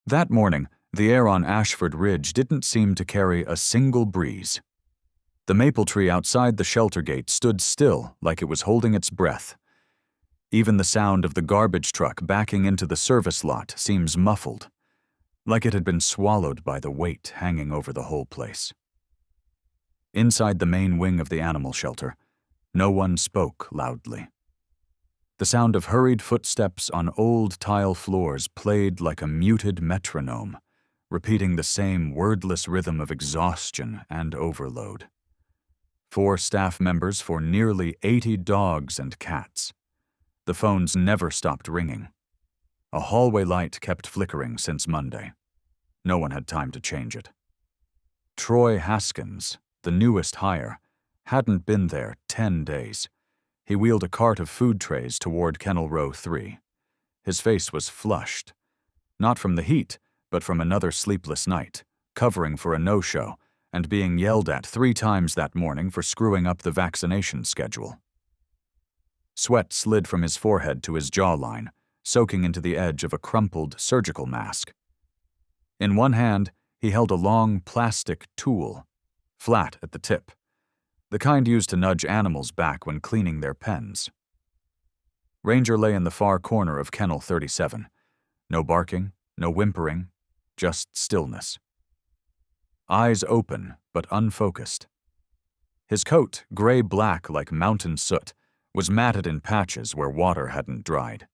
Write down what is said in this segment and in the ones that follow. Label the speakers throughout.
Speaker 1: That morning, the air on Ashford Ridge didn't seem to carry a single breeze. The maple tree outside the shelter gate stood still like it was holding its breath. Even the sound of the garbage truck backing into the service lot seems muffled, like it had been swallowed by the weight hanging over the whole place. Inside the main wing of the animal shelter, no one spoke loudly. The sound of hurried footsteps on old tile floors played like a muted metronome, repeating the same wordless rhythm of exhaustion and overload. 4 staff members for nearly 80 dogs and cats. The phones never stopped ringing. A hallway light kept flickering since Monday. No one had time to change it. Troy Haskins, the newest hire, hadn't been there 10 days. He wheeled a cart of food trays toward Kennel Row 3. His face was flushed, not from the heat, but from another sleepless night, covering for a no-show, and being yelled at 3 times that morning for screwing up the vaccination schedule. Sweat slid from his forehead to his jawline, soaking into the edge of a crumpled surgical mask. In one hand, he held a long plastic tool, flat at the tip, the kind used to nudge animals back when cleaning their pens. Ranger lay in the far corner of Kennel 37. No barking, no whimpering, just stillness. Eyes open, but unfocused. His coat, gray-black like mountain soot, was matted in patches where water hadn't dried.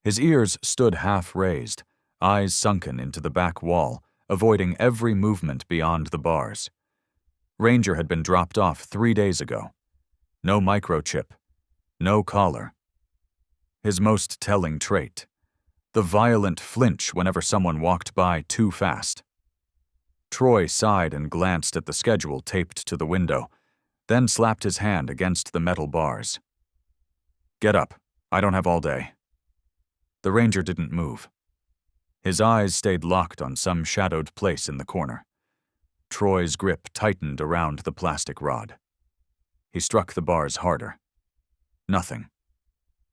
Speaker 1: His ears stood half-raised, eyes sunken into the back wall, avoiding every movement beyond the bars. Ranger had been dropped off 3 days ago. No microchip, no collar. His most telling trait, the violent flinch whenever someone walked by too fast. Troy sighed and glanced at the schedule taped to the window, then slapped his hand against the metal bars. "Get up. I don't have all day." The ranger didn't move. His eyes stayed locked on some shadowed place in the corner. Troy's grip tightened around the plastic rod. He struck the bars harder. Nothing.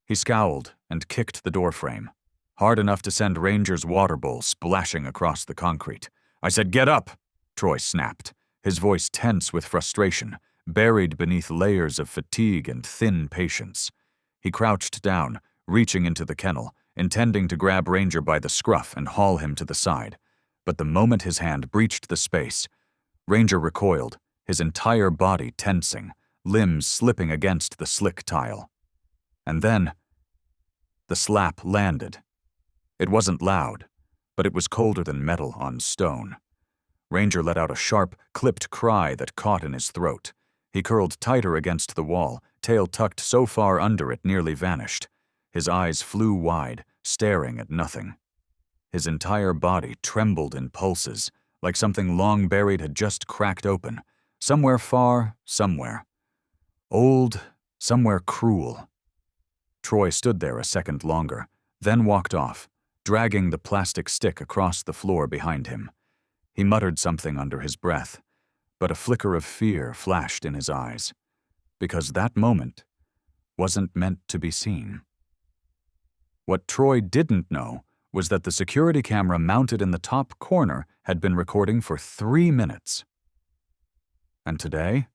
Speaker 1: He scowled and kicked the doorframe, hard enough to send Ranger's water bowl splashing across the concrete. "I said get up!" Troy snapped, his voice tense with frustration, buried beneath layers of fatigue and thin patience. He crouched down, reaching into the kennel, intending to grab Ranger by the scruff and haul him to the side. But the moment his hand breached the space, Ranger recoiled, his entire body tensing, limbs slipping against the slick tile. And then, the slap landed. It wasn't loud, but it was colder than metal on stone. Ranger let out a sharp, clipped cry that caught in his throat. He curled tighter against the wall, tail tucked so far under it nearly vanished. His eyes flew wide, staring at nothing. His entire body trembled in pulses, like something long buried had just cracked open, somewhere far, somewhere. Old, somewhere cruel. Troy stood there a second longer, then walked off, dragging the plastic stick across the floor behind him. He muttered something under his breath, but a flicker of fear flashed in his eyes, because that moment wasn't meant to be seen. What Troy didn't know was that the security camera mounted in the top corner had been recording for 3 minutes. And today,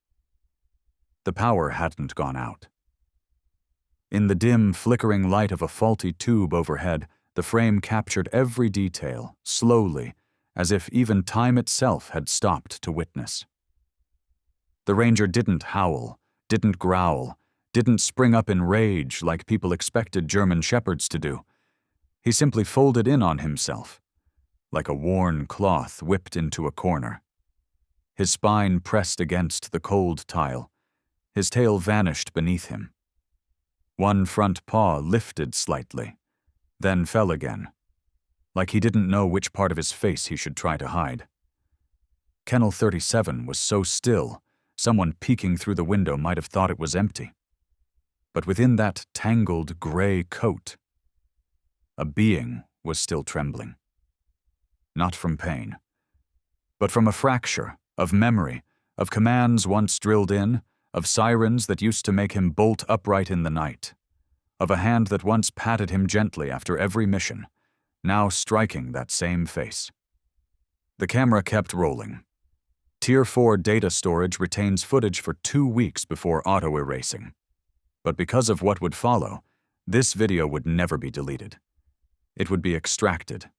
Speaker 1: the power hadn't gone out. In the dim, flickering light of a faulty tube overhead, the frame captured every detail, slowly, as if even time itself had stopped to witness. The ranger didn't howl, didn't growl, didn't spring up in rage like people expected German shepherds to do. He simply folded in on himself, like a worn cloth whipped into a corner. His spine pressed against the cold tile. His tail vanished beneath him. One front paw lifted slightly, then fell again, like he didn't know which part of his face he should try to hide. Kennel 37 was so still, someone peeking through the window might have thought it was empty. But within that tangled gray coat, a being was still trembling. Not from pain, but from a fracture of memory, of commands once drilled in, of sirens that used to make him bolt upright in the night, of a hand that once patted him gently after every mission, now striking that same face. The camera kept rolling. Tier 4 data storage retains footage for 2 weeks before auto-erasing. But because of what would follow, this video would never be deleted. It would be extracted,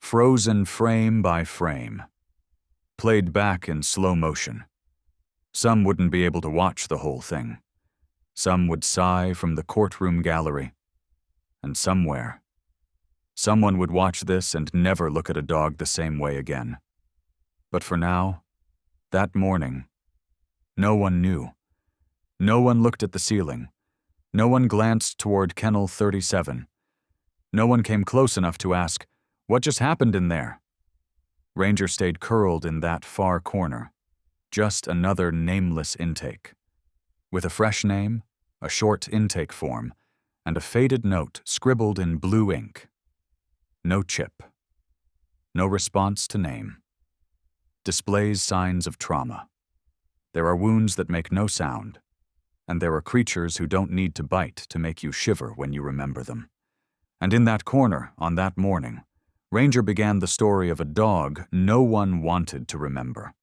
Speaker 1: frozen frame by frame, played back in slow motion. Some wouldn't be able to watch the whole thing. Some would sigh from the courtroom gallery. And somewhere, someone would watch this and never look at a dog the same way again. But for now, that morning, no one knew. No one looked at the ceiling. No one glanced toward Kennel 37. No one came close enough to ask, "What just happened in there?" Ranger stayed curled in that far corner. Just another nameless intake. With a fresh name, a short intake form, and a faded note scribbled in blue ink. No chip. No response to name. Displays signs of trauma. There are wounds that make no sound, and there are creatures who don't need to bite to make you shiver when you remember them. And in that corner, on that morning, Ranger began the story of a dog no one wanted to remember,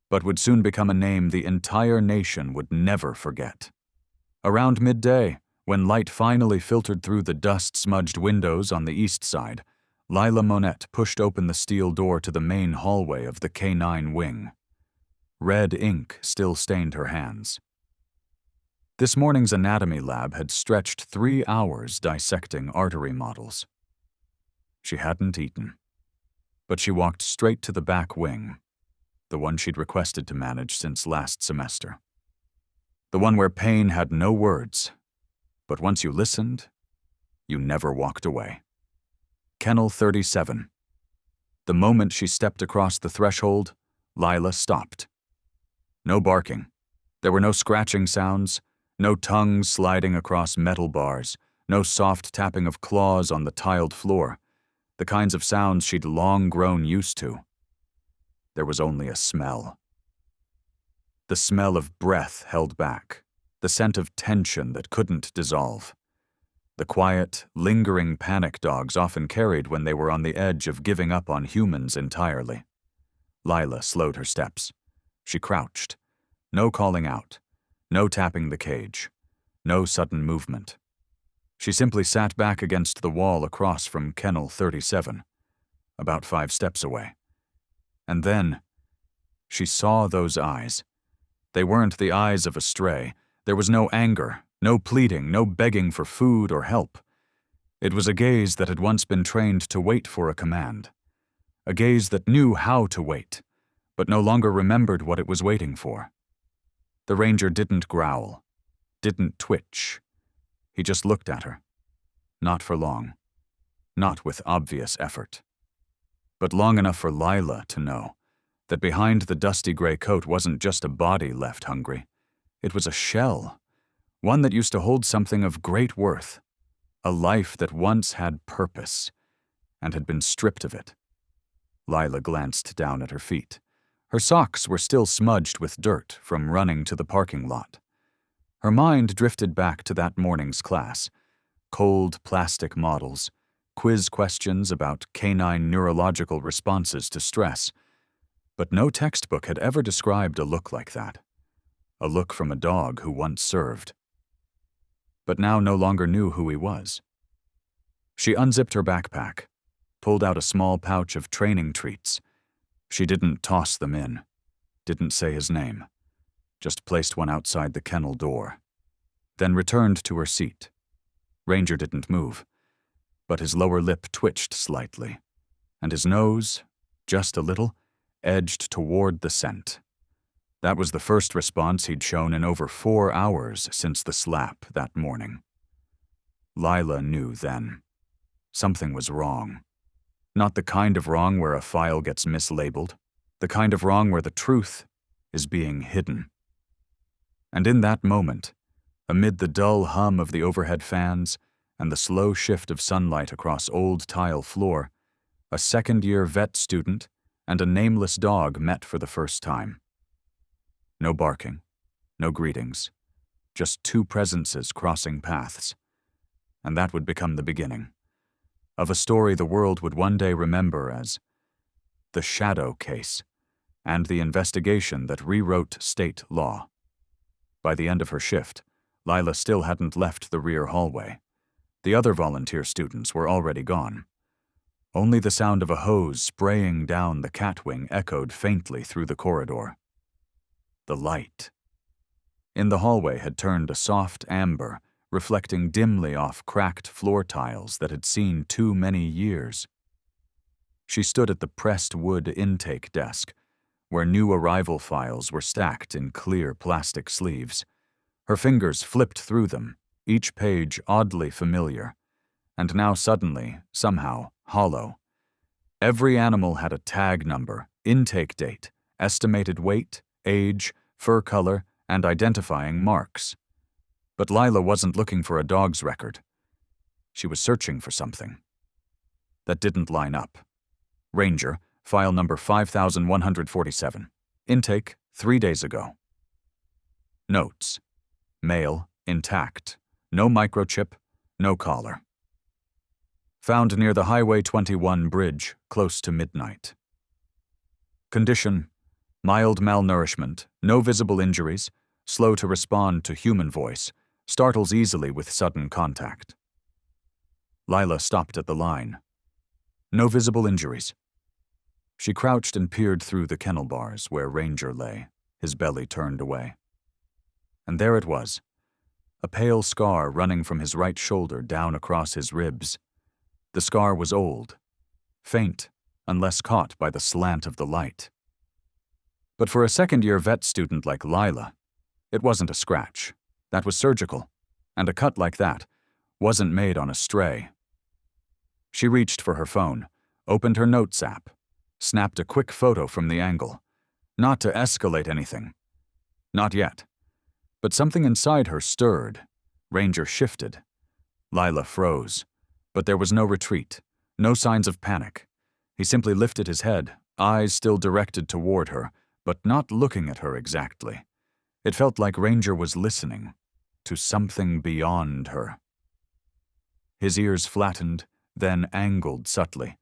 Speaker 1: but would soon become a name the entire nation would never forget. Around midday, when light finally filtered through the dust-smudged windows on the east side, Lila Monette pushed open the steel door to the main hallway of the K9 wing. Red ink still stained her hands. This morning's anatomy lab had stretched 3 hours dissecting artery models. She hadn't eaten, but she walked straight to the back wing, the one she'd requested to manage since last semester. The one where pain had no words, but once you listened, you never walked away. Kennel 37. The moment she stepped across the threshold, Lila stopped. No barking. There were no scratching sounds, no tongues sliding across metal bars, no soft tapping of claws on the tiled floor, the kinds of sounds she'd long grown used to. There was only a smell. The smell of breath held back, the scent of tension that couldn't dissolve. The quiet, lingering panic dogs often carried when they were on the edge of giving up on humans entirely. Lila slowed her steps. She crouched. No calling out. No tapping the cage. No sudden movement. She simply sat back against the wall across from Kennel 37, about 5 steps away. And then, she saw those eyes. They weren't the eyes of a stray. There was no anger, no pleading, no begging for food or help. It was a gaze that had once been trained to wait for a command. A gaze that knew how to wait, but no longer remembered what it was waiting for. The ranger didn't growl, didn't twitch. He just looked at her. Not for long. Not with obvious effort. But long enough for Lila to know that behind the dusty gray coat wasn't just a body left hungry. It was a shell, one that used to hold something of great worth, a life that once had purpose and had been stripped of it. Lila glanced down at her feet. Her socks were still smudged with dirt from running to the parking lot. Her mind drifted back to that morning's class. Cold plastic models, quiz questions about canine neurological responses to stress. But no textbook had ever described a look like that. A look from a dog who once served, but now no longer knew who he was. She unzipped her backpack, pulled out a small pouch of training treats. She didn't toss them in, didn't say his name, just placed one outside the kennel door, then returned to her seat. Ranger didn't move, but his lower lip twitched slightly, and his nose, just a little, edged toward the scent. That was the first response he'd shown in over 4 hours since the slap that morning. Lila knew then. Something was wrong. Not the kind of wrong where a file gets mislabeled, the kind of wrong where the truth is being hidden. And in that moment, amid the dull hum of the overhead fans and the slow shift of sunlight across old tile floor, a second-year vet student and a nameless dog met for the first time. No barking, no greetings, just 2 presences crossing paths. And that would become the beginning. of a story the world would one day remember as the Shadow Case, and the investigation that rewrote state law. By the end of her shift, Lila still hadn't left the rear hallway. The other volunteer students were already gone. Only the sound of a hose spraying down the catwing echoed faintly through the corridor. The light in the hallway had turned a soft amber, reflecting dimly off cracked floor tiles that had seen too many years. She stood at the pressed wood intake desk, where new arrival files were stacked in clear plastic sleeves. Her fingers flipped through them, each page oddly familiar, and now suddenly, somehow, hollow. Every animal had a tag number, intake date, estimated weight, age, fur color, and identifying marks. But Lila wasn't looking for a dog's record. She was searching for something that didn't line up. Ranger, file number 5147. Intake 3 days ago. Notes. Male, intact. No microchip, no collar. Found near the Highway 21 bridge, close to midnight. Condition: mild malnourishment, no visible injuries, slow to respond to human voice, startles easily with sudden contact. Lila stopped at the line. No visible injuries. She crouched and peered through the kennel bars where Ranger lay, his belly turned away. And there it was, a pale scar running from his right shoulder down across his ribs. The scar was old, faint, unless caught by the slant of the light. But for a second-year vet student like Lila, it wasn't a scratch. That was surgical, and a cut like that wasn't made on a stray. She reached for her phone, opened her notes app, snapped a quick photo from the angle. Not to escalate anything. Not yet. But something inside her stirred. Ranger shifted. Lila froze. But there was no retreat, no signs of panic. He simply lifted his head, eyes still directed toward her, but not looking at her exactly. It felt like Ranger was listening to something beyond her. His ears flattened, then angled subtly.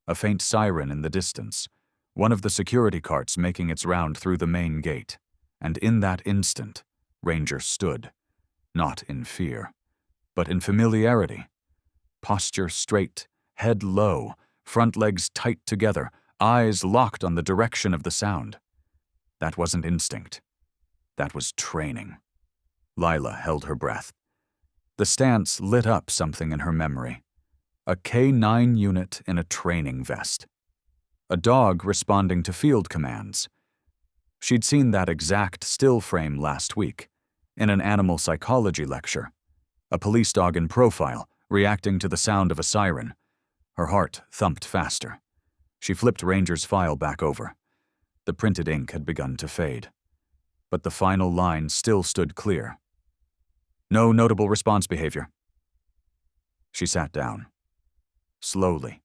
Speaker 1: A faint siren in the distance, one of the security carts making its round through the main gate. And in that instant, Ranger stood, not in fear, but in familiarity. Posture straight, head low, front legs tight together, eyes locked on the direction of the sound. That wasn't instinct. That was training. Lila held her breath. The stance lit up something in her memory. A K-9 unit in a training vest. A dog responding to field commands. She'd seen that exact still frame last week, in an animal psychology lecture. A police dog in profile, reacting to the sound of a siren. Her heart thumped faster. She flipped Ranger's file back over. The printed ink had begun to fade. But the final line still stood clear. No notable response behavior. She sat down. Slowly.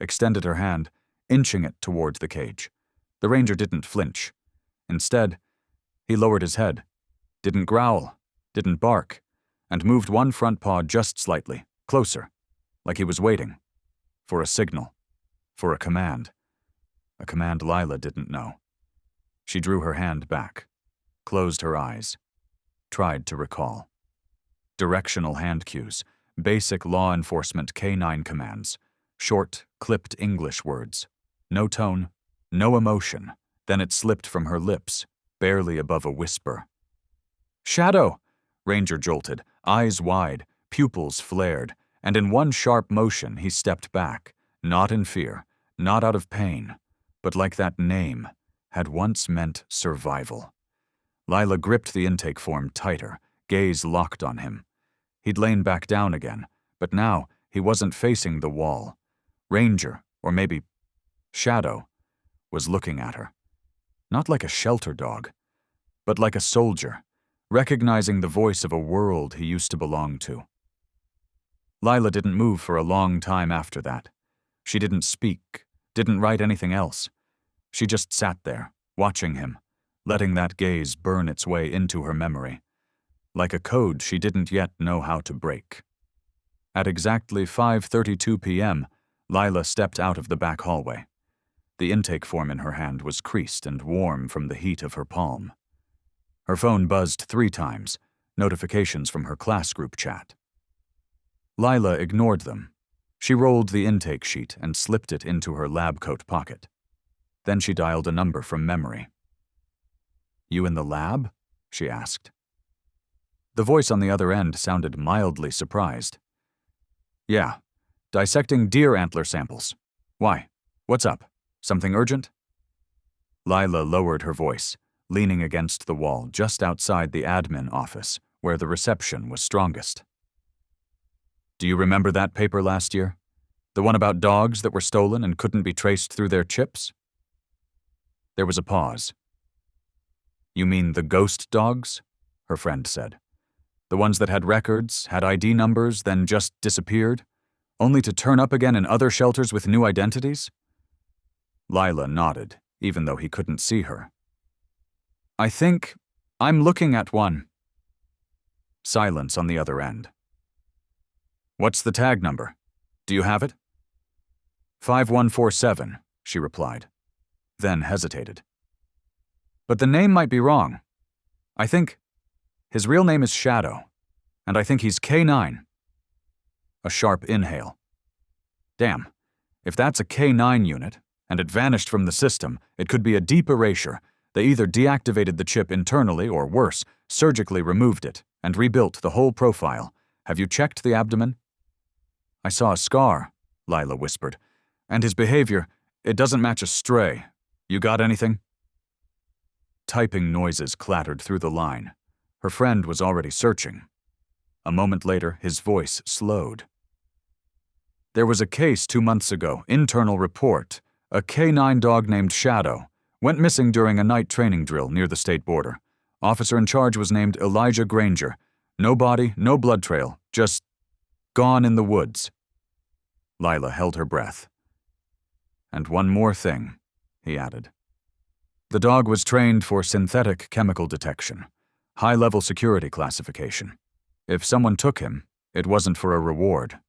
Speaker 1: Extended her hand, inching it toward the cage. The Ranger didn't flinch. Instead, he lowered his head, didn't growl, didn't bark, and moved one front paw just slightly, closer, like he was waiting. For a signal. For a command. A command Lila didn't know. She drew her hand back, closed her eyes, tried to recall. Directional hand cues, basic law enforcement K-9 commands, short, clipped English words. No tone, no emotion. Then it slipped from her lips, barely above a whisper. "Shadow!" Ranger jolted, eyes wide, pupils flared, and in one sharp motion he stepped back, not in fear, not out of pain, but like that name had once meant survival. Lila gripped the intake form tighter, gaze locked on him. He'd lain back down again, but now he wasn't facing the wall. Ranger, or maybe Shadow, was looking at her. Not like a shelter dog, but like a soldier, recognizing the voice of a world he used to belong to. Lila didn't move for a long time after that. She didn't speak, didn't write anything else. She just sat there, watching him, letting that gaze burn its way into her memory, like a code she didn't yet know how to break. At exactly 5:32 p.m., Lila stepped out of the back hallway. The intake form in her hand was creased and warm from the heat of her palm. Her phone buzzed 3 times, notifications from her class group chat. Lila ignored them. She rolled the intake sheet and slipped it into her lab coat pocket. Then she dialed a number from memory. "You in the lab?" she asked. The voice on the other end sounded mildly surprised. "Yeah, dissecting deer antler samples. Why? What's up? Something urgent?" Lila lowered her voice, leaning against the wall just outside the admin office, where the reception was strongest. "Do you remember that paper last year? The one about dogs that were stolen and couldn't be traced through their chips?" There was a pause. "You mean the ghost dogs?" her friend said. "The ones that had records, had ID numbers, then just disappeared, only to turn up again in other shelters with new identities?" Lila nodded, even though he couldn't see her. "I think I'm looking at one." Silence on the other end. "What's the tag number? Do you have it?" 5147, she replied, then hesitated. "But the name might be wrong. I think his real name is Shadow, and I think he's K9. A sharp inhale. "Damn, if that's a K9 unit, and it vanished from the system, it could be a deep erasure. They either deactivated the chip internally or, worse, surgically removed it and rebuilt the whole profile. Have you checked the abdomen?" "I saw a scar," Lila whispered. "And his behavior, it doesn't match a stray. You got anything?" Typing noises clattered through the line. Her friend was already searching. A moment later, his voice slowed. "There was a case 2 months ago, internal report. A K9 dog named Shadow went missing during a night training drill near the state border. Officer in charge was named Elijah Granger. No body, no blood trail, just gone in the woods." Lila held her breath. "And one more thing," he added. "The dog was trained for synthetic chemical detection, high-level security classification. If someone took him, it wasn't for a reward."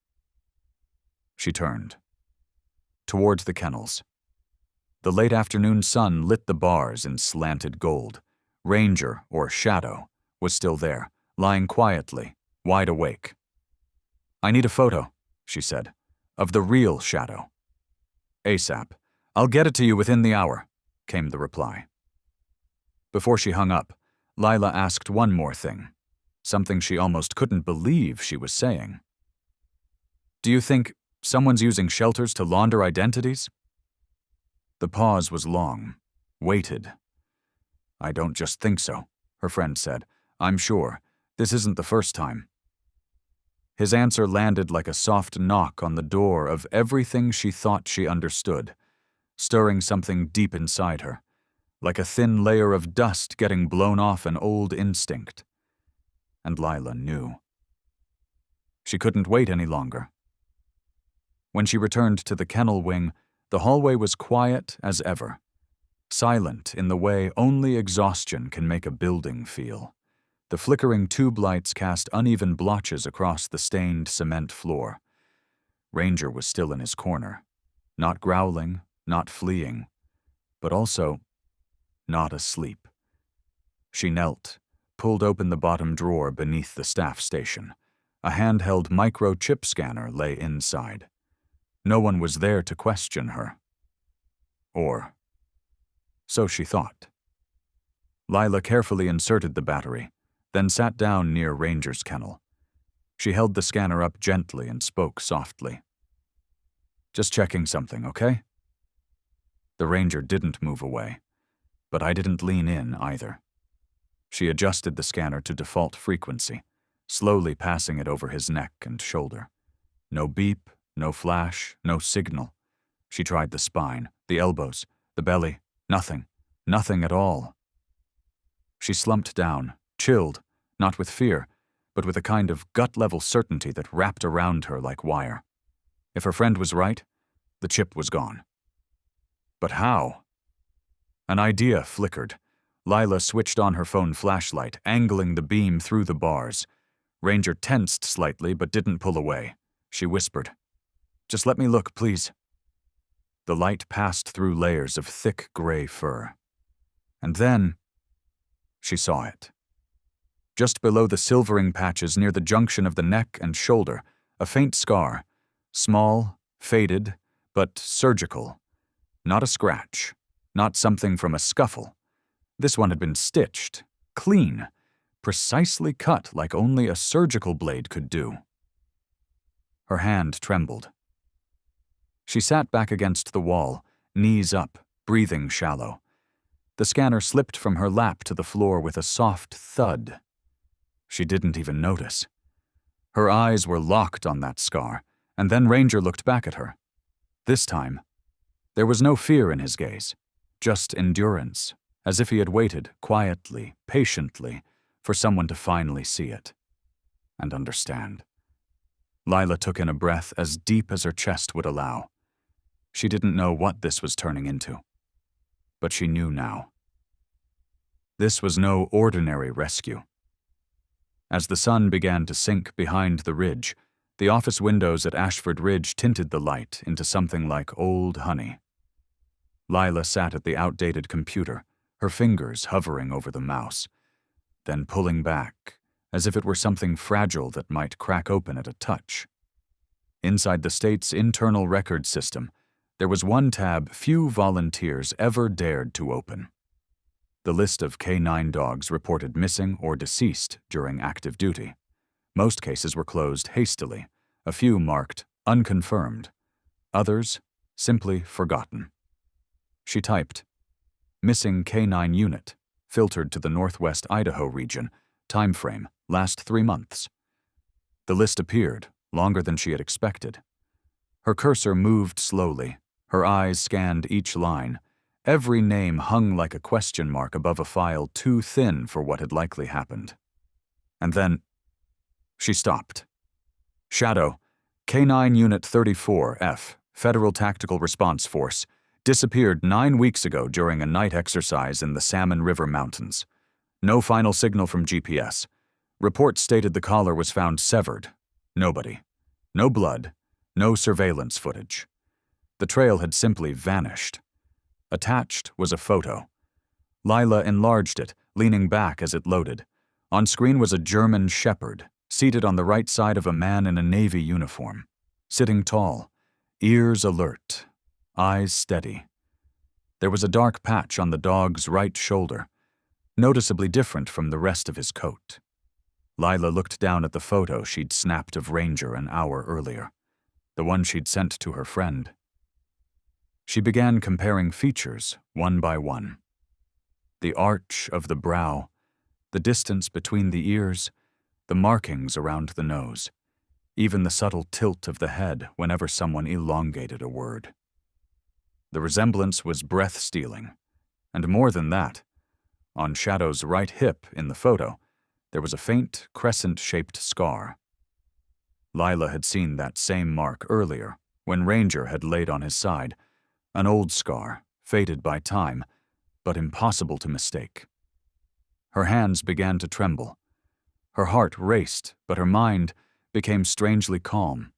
Speaker 1: She turned. Toward the kennels. The late afternoon sun lit the bars in slanted gold. Ranger, or Shadow, was still there, lying quietly, wide awake. "I need a photo," she said, "of the real Shadow." "ASAP. I'll get it to you within the hour," came the reply. Before she hung up, Lila asked one more thing, something she almost couldn't believe she was saying. "Do you think someone's using shelters to launder identities?" The pause was long, weighted. "I don't just think so," her friend said. "I'm sure. This isn't the first time." His answer landed like a soft knock on the door of everything she thought she understood, stirring something deep inside her, like a thin layer of dust getting blown off an old instinct. And Lila knew. She couldn't wait any longer. When she returned to the kennel wing, the hallway was quiet as ever, silent in the way only exhaustion can make a building feel. The flickering tube lights cast uneven blotches across the stained cement floor. Ranger was still in his corner, not growling, not fleeing, but also not asleep. She knelt, pulled open the bottom drawer beneath the staff station. A handheld microchip scanner lay inside. No one was there to question her. Or so she thought. Lila carefully inserted the battery, then sat down near Ranger's kennel. She held the scanner up gently and spoke softly. "Just checking something, okay?" The Ranger didn't move away, but I didn't lean in either. She adjusted the scanner to default frequency, slowly passing it over his neck and shoulder. No beep, no flash, no signal. She tried the spine, the elbows, the belly, nothing at all. She slumped down, chilled, not with fear, but with a kind of gut-level certainty that wrapped around her like wire. If her friend was right, the chip was gone. But how? An idea flickered. Lila switched on her phone flashlight, angling the beam through the bars. Ranger tensed slightly but didn't pull away. she whispered. "Just let me look, please." The light passed through layers of thick gray fur. And then she saw it. Just below the silvering patches near the junction of the neck and shoulder, a faint scar, small, faded, but surgical. Not a scratch, not something from a scuffle. This one had been stitched, clean, precisely cut like only a surgical blade could do. Her hand trembled. She sat back against the wall, knees up, breathing shallow. The scanner slipped from her lap to the floor with a soft thud. She didn't even notice. Her eyes were locked on that scar, and then Ranger looked back at her. This time, there was no fear in his gaze, just endurance, as if he had waited quietly, patiently, for someone to finally see it and understand. Lila took in a breath as deep as her chest would allow. She didn't know what this was turning into, but she knew now. This was no ordinary rescue. As the sun began to sink behind the ridge, the office windows at Ashford Ridge tinted the light into something like old honey. Lila sat at the outdated computer, her fingers hovering over the mouse, then pulling back, as if it were something fragile that might crack open at a touch. Inside the state's internal record system, there was one tab few volunteers ever dared to open. The list of K-9 dogs reported missing or deceased during active duty. Most cases were closed hastily, a few marked unconfirmed, others simply forgotten. She typed, "Missing K-9 unit, filtered to the Northwest Idaho region, time frame, last 3 months." The list appeared, longer than she had expected. Her cursor moved slowly, her eyes scanned each line. Every name hung like a question mark above a file too thin for what had likely happened. And then she stopped. Shadow, K-9 Unit 34F, Federal Tactical Response Force, disappeared 9 weeks ago during a night exercise in the Salmon River Mountains. No final signal from GPS. Reports stated the collar was found severed. Nobody. No blood. No surveillance footage. The trail had simply vanished. Attached was a photo. Lila enlarged it, leaning back as it loaded. On screen was a German shepherd, seated on the right side of a man in a Navy uniform, sitting tall, ears alert, eyes steady. There was a dark patch on the dog's right shoulder, noticeably different from the rest of his coat. Lila looked down at the photo she'd snapped of Ranger an hour earlier, the one she'd sent to her friend. She began comparing features, one by one. The arch of the brow, the distance between the ears, the markings around the nose, even the subtle tilt of the head whenever someone elongated a word. The resemblance was breath-stealing, and more than that, on Shadow's right hip in the photo, there was a faint, crescent-shaped scar. Lila had seen that same mark earlier, when Ranger had laid on his side, an old scar, faded by time, but impossible to mistake. Her hands began to tremble. Her heart raced, but her mind became strangely calm.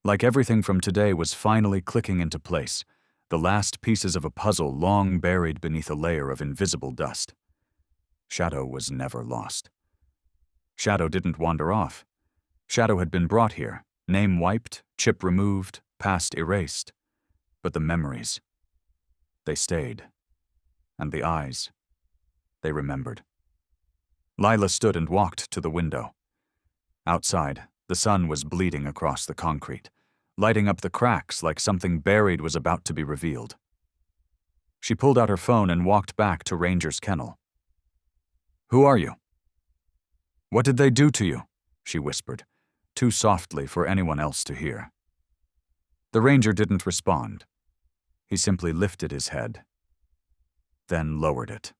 Speaker 1: Like everything from today was finally clicking into place, the last pieces of a puzzle long buried beneath a layer of invisible dust. Shadow was never lost. Shadow didn't wander off. Shadow had been brought here, name wiped, chip removed, past erased. But the memories, they stayed. And the eyes, they remembered. Lila stood and walked to the window. Outside, the sun was bleeding across the concrete, lighting up the cracks like something buried was about to be revealed. She pulled out her phone and walked back to Ranger's kennel. "Who are you?" "What did they do to you?" she whispered, too softly for anyone else to hear. The Ranger didn't respond. He simply lifted his head, then lowered it.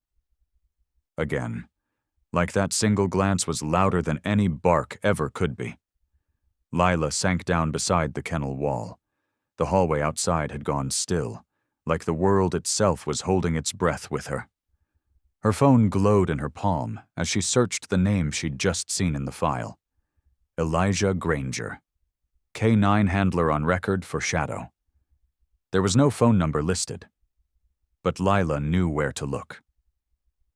Speaker 1: Again, like that single glance was louder than any bark ever could be. Lila sank down beside the kennel wall. The hallway outside had gone still, like the world itself was holding its breath with her. Her phone glowed in her palm as she searched the name she'd just seen in the file. Elijah Granger. K9 handler on record for Shadow. There was no phone number listed, but Lila knew where to look.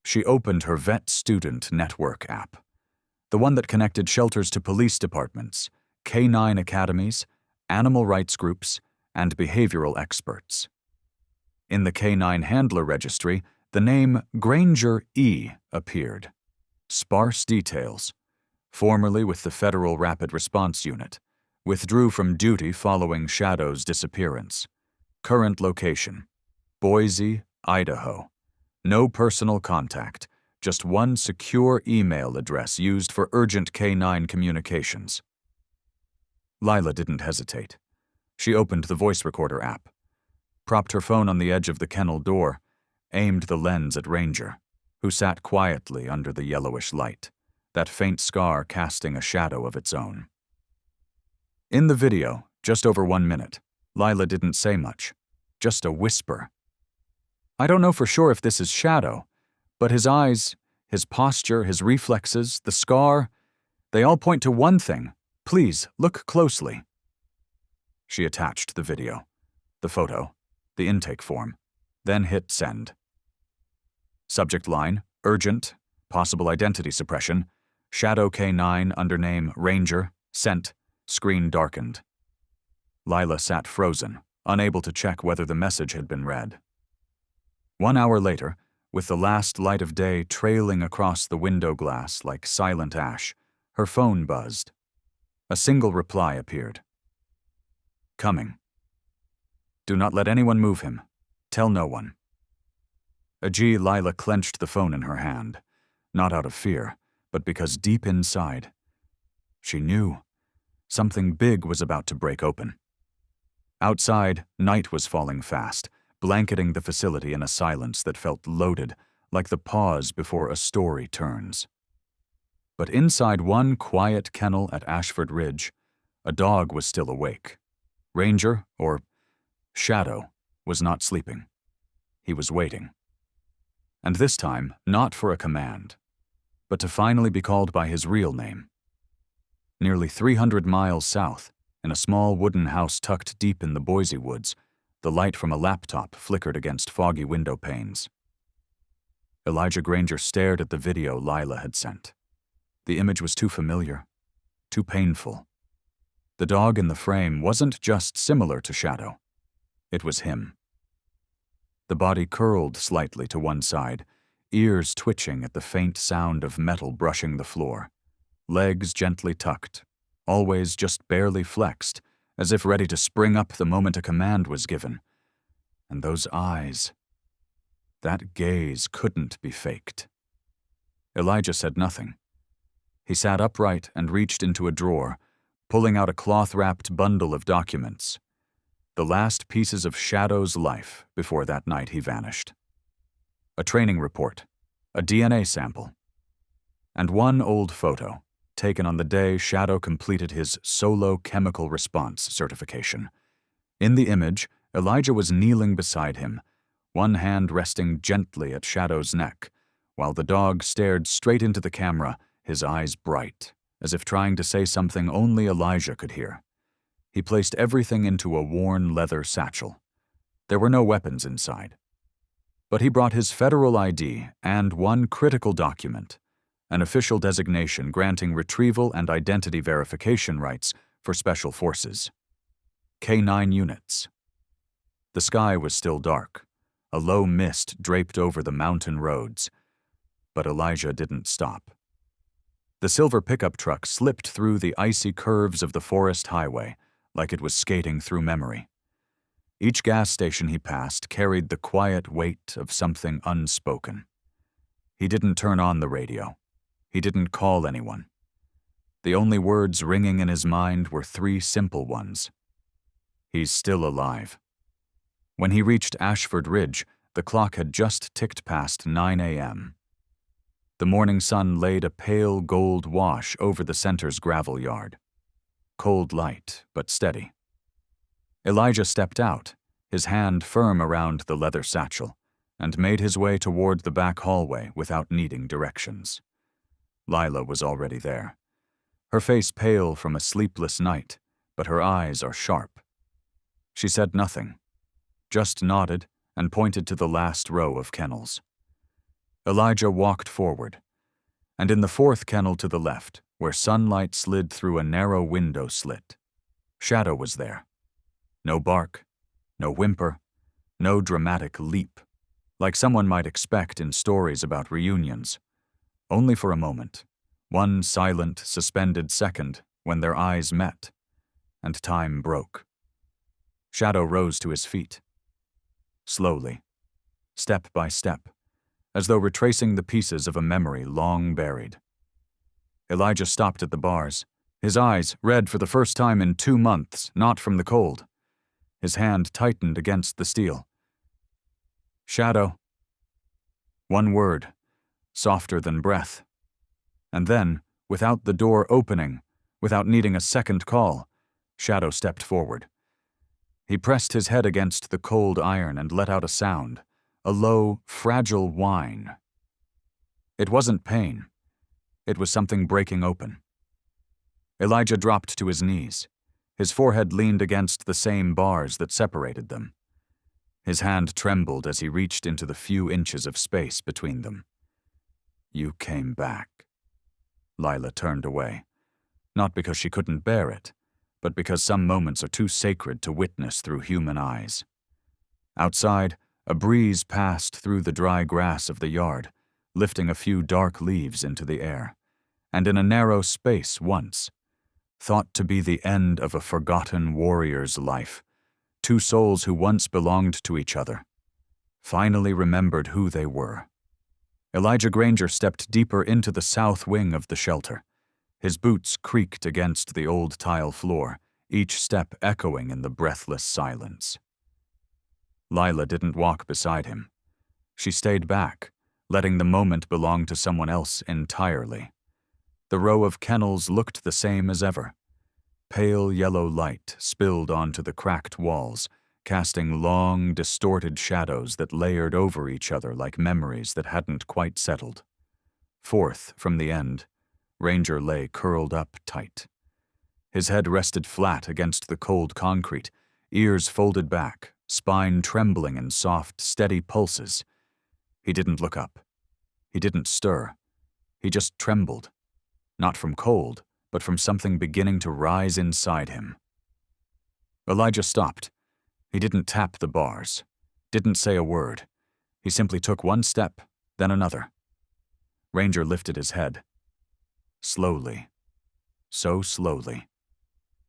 Speaker 1: She opened her Vet Student Network app, the one that connected shelters to police departments, K9 academies, animal rights groups, and behavioral experts. In the K9 handler registry, the name Granger E appeared. Sparse details. Formerly with the Federal Rapid Response Unit. Withdrew from duty following Shadow's disappearance. Current location: Boise, Idaho. No personal contact, just one secure email address used for urgent K9 communications. Lila didn't hesitate. She opened the voice recorder app, propped her phone on the edge of the kennel door, aimed the lens at Ranger, who sat quietly under the yellowish light, that faint scar casting a shadow of its own. In the video, just over 1 minute, Lila didn't say much, just a whisper. I don't know for sure if this is Shadow, but his eyes, his posture, his reflexes, the scar, they all point to one thing. Please, look closely. She attached the video, the photo, the intake form, then hit send. Subject line: urgent, possible identity suppression, Shadow K9 under name Ranger, sent, screen darkened. Lila sat frozen, unable to check whether the message had been read. 1 hour later, with the last light of day trailing across the window glass like silent ash, her phone buzzed. A single reply appeared. Coming. Do not let anyone move him. Tell no one. Lila clenched the phone in her hand, not out of fear, but because deep inside, she knew something big was about to break open. Outside, night was falling fast, blanketing the facility in a silence that felt loaded, like the pause before a story turns. But inside one quiet kennel at Ashford Ridge, a dog was still awake. Ranger, or Shadow, was not sleeping. He was waiting. And this time, not for a command, but to finally be called by his real name. Nearly 300 miles south, in a small wooden house tucked deep in the Boise woods, the light from a laptop flickered against foggy window panes. Elijah Granger stared at the video Lila had sent. The image was too familiar, too painful. The dog in the frame wasn't just similar to Shadow. It was him. The body curled slightly to one side, ears twitching at the faint sound of metal brushing the floor, legs gently tucked, always just barely flexed, as if ready to spring up the moment a command was given. And those eyes, that gaze couldn't be faked. Elijah said nothing. He sat upright and reached into a drawer, pulling out a cloth-wrapped bundle of documents, the last pieces of Shadow's life before that night he vanished. A training report, a DNA sample, and one old photo, taken on the day Shadow completed his solo chemical response certification. In the image, Elijah was kneeling beside him, one hand resting gently at Shadow's neck, while the dog stared straight into the camera, his eyes bright, as if trying to say something only Elijah could hear. He placed everything into a worn leather satchel. There were no weapons inside. But he brought his federal ID and one critical document, an official designation granting retrieval and identity verification rights for special forces. K9 units. The sky was still dark. A low mist draped over the mountain roads. But Elijah didn't stop. The silver pickup truck slipped through the icy curves of the forest highway like it was skating through memory. Each gas station he passed carried the quiet weight of something unspoken. He didn't turn on the radio. He didn't call anyone. The only words ringing in his mind were 3 simple ones. He's still alive. When he reached Ashford Ridge, the clock had just ticked past 9 a.m. The morning sun laid a pale gold wash over the center's gravel yard. Cold light, but steady. Elijah stepped out, his hand firm around the leather satchel, and made his way toward the back hallway without needing directions. Lila was already there. Her face pale from a sleepless night, but her eyes are sharp. She said nothing, just nodded and pointed to the last row of kennels. Elijah walked forward, and in the fourth kennel to the left, where sunlight slid through a narrow window slit, Shadow was there. No bark, no whimper, no dramatic leap, like someone might expect in stories about reunions. Only for a moment, one silent, suspended second when their eyes met, and time broke. Shadow rose to his feet. Slowly, step by step, as though retracing the pieces of a memory long buried. Elijah stopped at the bars, his eyes red for the first time in 2 months, not from the cold. His hand tightened against the steel. Shadow. One word, softer than breath. And then, without the door opening, without needing a second call, Shadow stepped forward. He pressed his head against the cold iron and let out a sound, a low, fragile whine. It wasn't pain. It was something breaking open. Elijah dropped to his knees. His forehead leaned against the same bars that separated them. His hand trembled as he reached into the few inches of space between them. You came back. Lila turned away, not because she couldn't bear it, but because some moments are too sacred to witness through human eyes. Outside, a breeze passed through the dry grass of the yard, lifting a few dark leaves into the air, and in a narrow space once, thought to be the end of a forgotten warrior's life, 2 souls who once belonged to each other, finally remembered who they were. Elijah Granger stepped deeper into the south wing of the shelter. His boots creaked against the old tile floor, each step echoing in the breathless silence. Lila didn't walk beside him. She stayed back, letting the moment belong to someone else entirely. The row of kennels looked the same as ever. Pale yellow light spilled onto the cracked walls, casting long, distorted shadows that layered over each other like memories that hadn't quite settled. Fourth from the end, Ranger lay curled up tight. His head rested flat against the cold concrete, ears folded back, spine trembling in soft, steady pulses. He didn't look up. He didn't stir. He just trembled. Not from cold, but from something beginning to rise inside him. Elijah stopped. He didn't tap the bars, didn't say a word. He simply took one step, then another. Ranger lifted his head. Slowly. So slowly.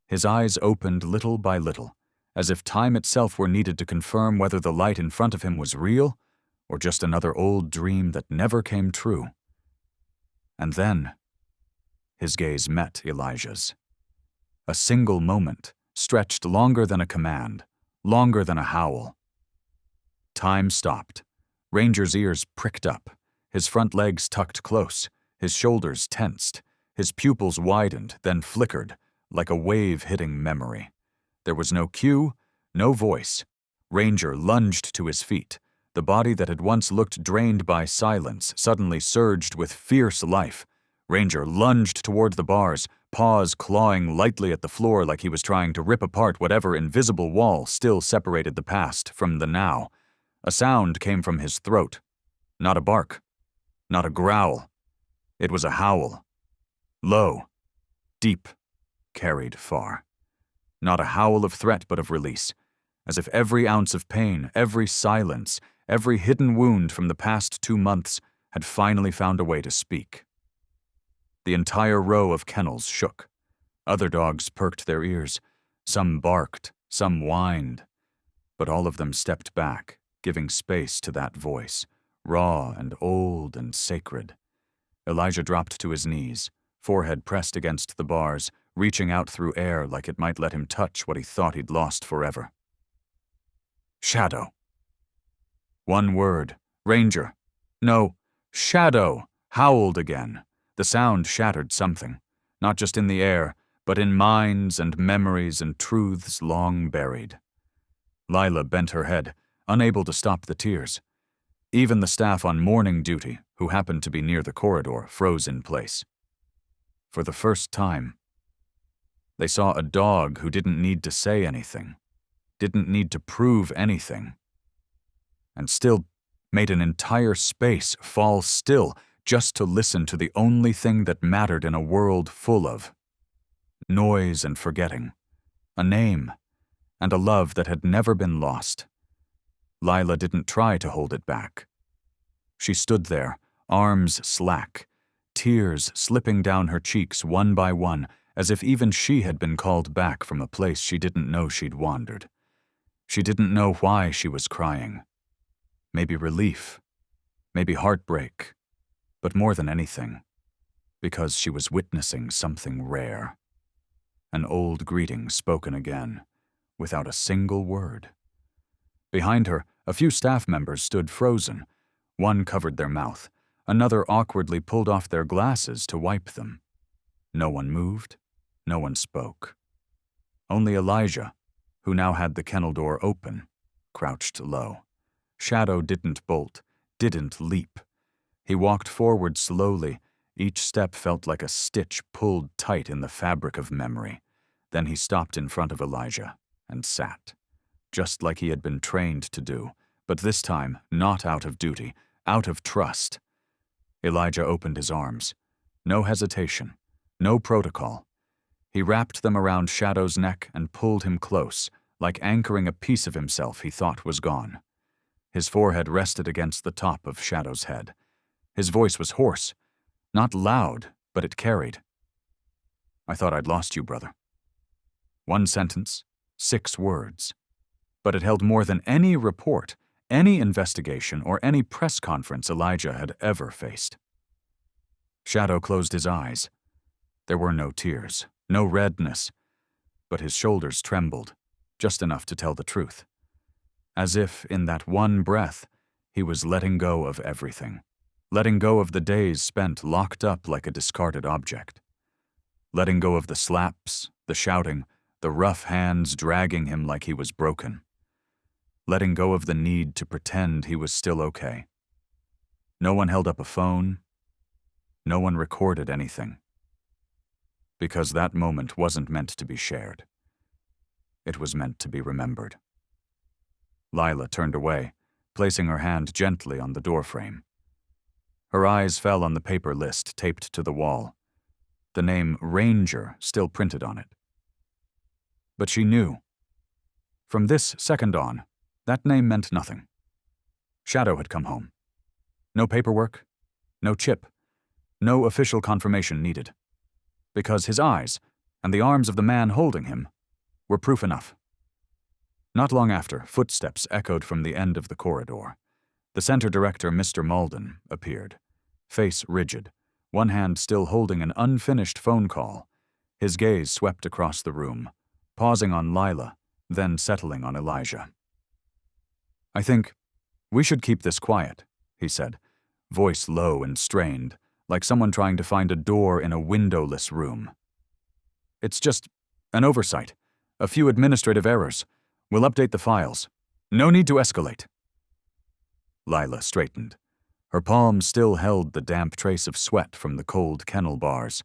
Speaker 1: His eyes opened little by little, as if time itself were needed to confirm whether the light in front of him was real or just another old dream that never came true. And then, his gaze met Elijah's. A single moment, stretched longer than a command, longer than a howl. Time stopped. Ranger's ears pricked up, his front legs tucked close, his shoulders tensed, his pupils widened, then flickered, like a wave hitting memory. There was no cue, no voice. Ranger lunged to his feet. The body that had once looked drained by silence suddenly surged with fierce life. Ranger lunged toward the bars, paws clawing lightly at the floor like he was trying to rip apart whatever invisible wall still separated the past from the now. A sound came from his throat. Not a bark. Not a growl. It was a howl. Low. Deep. Carried far. Not a howl of threat but of release. As if every ounce of pain, every silence, every hidden wound from the past 2 months had finally found a way to speak. The entire row of kennels shook. Other dogs perked their ears. Some barked, some whined. But all of them stepped back, giving space to that voice, raw and old and sacred. Elijah dropped to his knees, forehead pressed against the bars, reaching out through air like it might let him touch what he thought he'd lost forever. Shadow. One word. Ranger. No, Shadow, howled again. The sound shattered something, not just in the air, but in minds and memories and truths long buried. Lila bent her head, unable to stop the tears. Even the staff on morning duty, who happened to be near the corridor, froze in place. For the first time, They saw a dog who didn't need to say anything, didn't need to prove anything, and still made an entire space fall still just to listen to the only thing that mattered in a world full of noise and forgetting, a name, and a love that had never been lost. Lila didn't try to hold it back. She stood there, arms slack, tears slipping down her cheeks one by one, as if even she had been called back from a place she didn't know she'd wandered. She didn't know why she was crying. Maybe relief, maybe heartbreak, but more than anything, because she was witnessing something rare. An old greeting spoken again, without a single word. Behind her, a few staff members stood frozen. One covered their mouth, another awkwardly pulled off their glasses to wipe them. No one moved, no one spoke. Only Elijah, who now had the kennel door open, crouched low. Shadow didn't bolt, didn't leap. He walked forward slowly. Each step felt like a stitch pulled tight in the fabric of memory. Then he stopped in front of Elijah and sat, just like he had been trained to do, but this time not out of duty, out of trust. Elijah opened his arms. No hesitation, no protocol. He wrapped them around Shadow's neck and pulled him close, like anchoring a piece of himself he thought was gone. His forehead rested against the top of Shadow's head. His voice was hoarse, not loud, but it carried. "I thought I'd lost you, brother." One sentence, 6 words. But it held more than any report, any investigation, or any press conference Elijah had ever faced. Shadow closed his eyes. There were no tears, no redness, but his shoulders trembled, just enough to tell the truth. As if, in that one breath, he was letting go of everything, letting go of the days spent locked up like a discarded object, letting go of the slaps, the shouting, the rough hands dragging him like he was broken, letting go of the need to pretend he was still okay. No one held up a phone. No one recorded anything. Because that moment wasn't meant to be shared. It was meant to be remembered. Lila turned away, placing her hand gently on the doorframe. Her eyes fell on the paper list taped to the wall, the name Ranger still printed on it. But she knew. From this second on, that name meant nothing. Shadow had come home. No paperwork, no chip, no official confirmation needed. Because his eyes, and the arms of the man holding him, were proof enough. Not long after, footsteps echoed from the end of the corridor. The center director, Mr. Malden, appeared, face rigid, one hand still holding an unfinished phone call. His gaze swept across the room, pausing on Lila, then settling on Elijah. "I think we should keep this quiet," he said, voice low and strained, like someone trying to find a door in a windowless room. "It's just an oversight, a few administrative errors. We'll update the files. No need to escalate." Lila straightened. Her palms still held the damp trace of sweat from the cold kennel bars.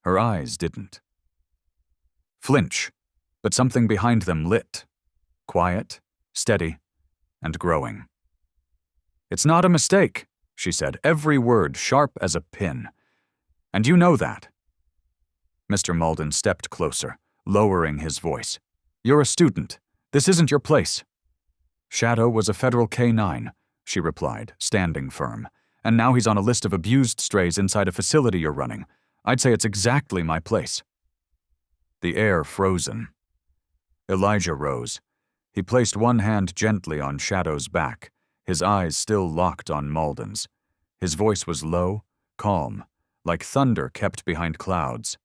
Speaker 1: Her eyes didn't flinch, but something behind them lit, quiet, steady, and growing. "It's not a mistake," she said, every word sharp as a pin. "And you know that." Mr. Malden stepped closer, lowering his voice. "You're a student. This isn't your place." "Shadow was a federal K-9, she replied, standing firm. "And now he's on a list of abused strays inside a facility you're running. I'd say it's exactly my place." The air frozen. Elijah rose. He placed one hand gently on Shadow's back, his eyes still locked on Malden's. His voice was low, calm, like thunder kept behind clouds.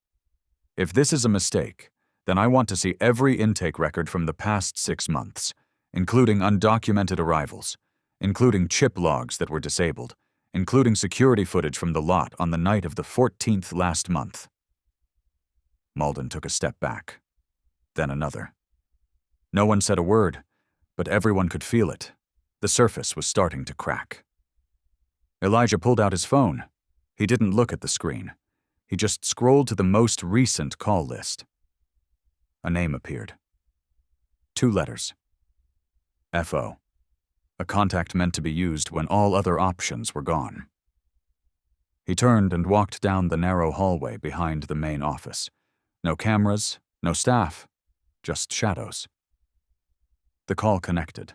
Speaker 1: "If this is a mistake, then I want to see every intake record from the past 6 months, including undocumented arrivals, including chip logs that were disabled, including security footage from the lot on the night of the 14th last month." Malden took a step back, then another. No one said a word, but everyone could feel it. The surface was starting to crack. Elijah pulled out his phone. He didn't look at the screen. He just scrolled to the most recent call list. A name appeared. 2 letters. F.O. A contact meant to be used when all other options were gone. He turned and walked down the narrow hallway behind the main office. No cameras, no staff, just shadows. The call connected.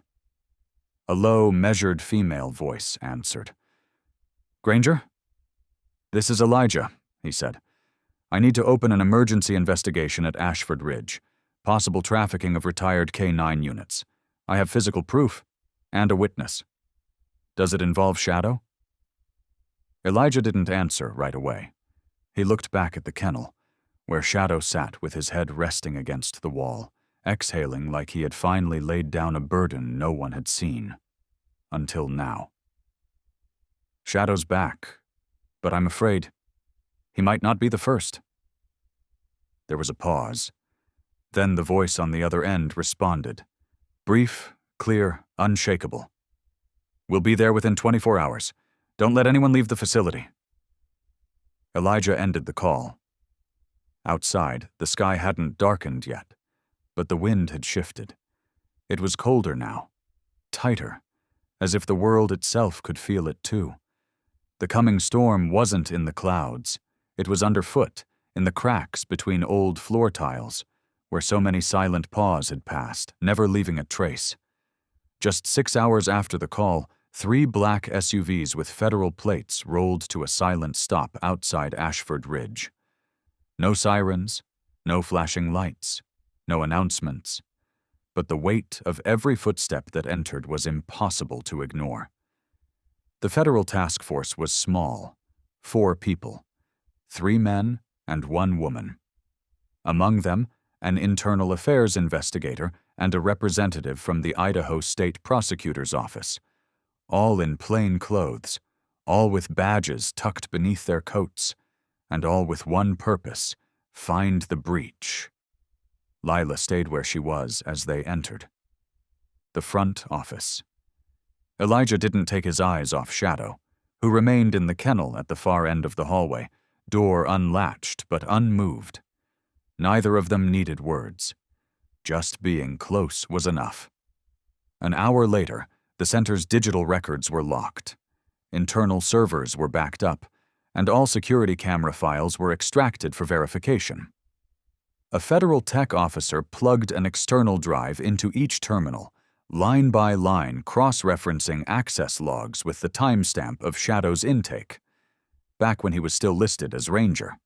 Speaker 1: A low, measured female voice answered. "Granger? This is Elijah," he said. "I need to open an emergency investigation at Ashford Ridge. Possible trafficking of retired K-9 units. I have physical proof and a witness. Does it involve Shadow?" Elijah didn't answer right away. He looked back at the kennel, where Shadow sat with his head resting against the wall, exhaling like he had finally laid down a burden no one had seen. Until now. "Shadow's back, but I'm afraid he might not be the first." There was a pause. Then the voice on the other end responded. Brief, clear, unshakable. "We'll be there within 24 hours. Don't let anyone leave the facility." Elijah ended the call. Outside, the sky hadn't darkened yet, but the wind had shifted. It was colder now, tighter, as if the world itself could feel it too. The coming storm wasn't in the clouds. It was underfoot, in the cracks between old floor tiles, where so many silent paws had passed, never leaving a trace. Just 6 hours after the call, 3 black SUVs with federal plates rolled to a silent stop outside Ashford Ridge. No sirens, no flashing lights, no announcements. But the weight of every footstep that entered was impossible to ignore. The federal task force was small, 4 people, 3 men and 1 woman. Among them, an internal affairs investigator and a representative from the Idaho State Prosecutor's Office. All in plain clothes, all with badges tucked beneath their coats, and all with one purpose: find the breach. Lila stayed where she was as they entered. The front office. Elijah didn't take his eyes off Shadow, who remained in the kennel at the far end of the hallway, door unlatched but unmoved. Neither of them needed words. Just being close was enough. An hour later, the center's digital records were locked. Internal servers were backed up, and all security camera files were extracted for verification. A federal tech officer plugged an external drive into each terminal, line by line cross-referencing access logs with the timestamp of Shadow's intake, back when he was still listed as Ranger.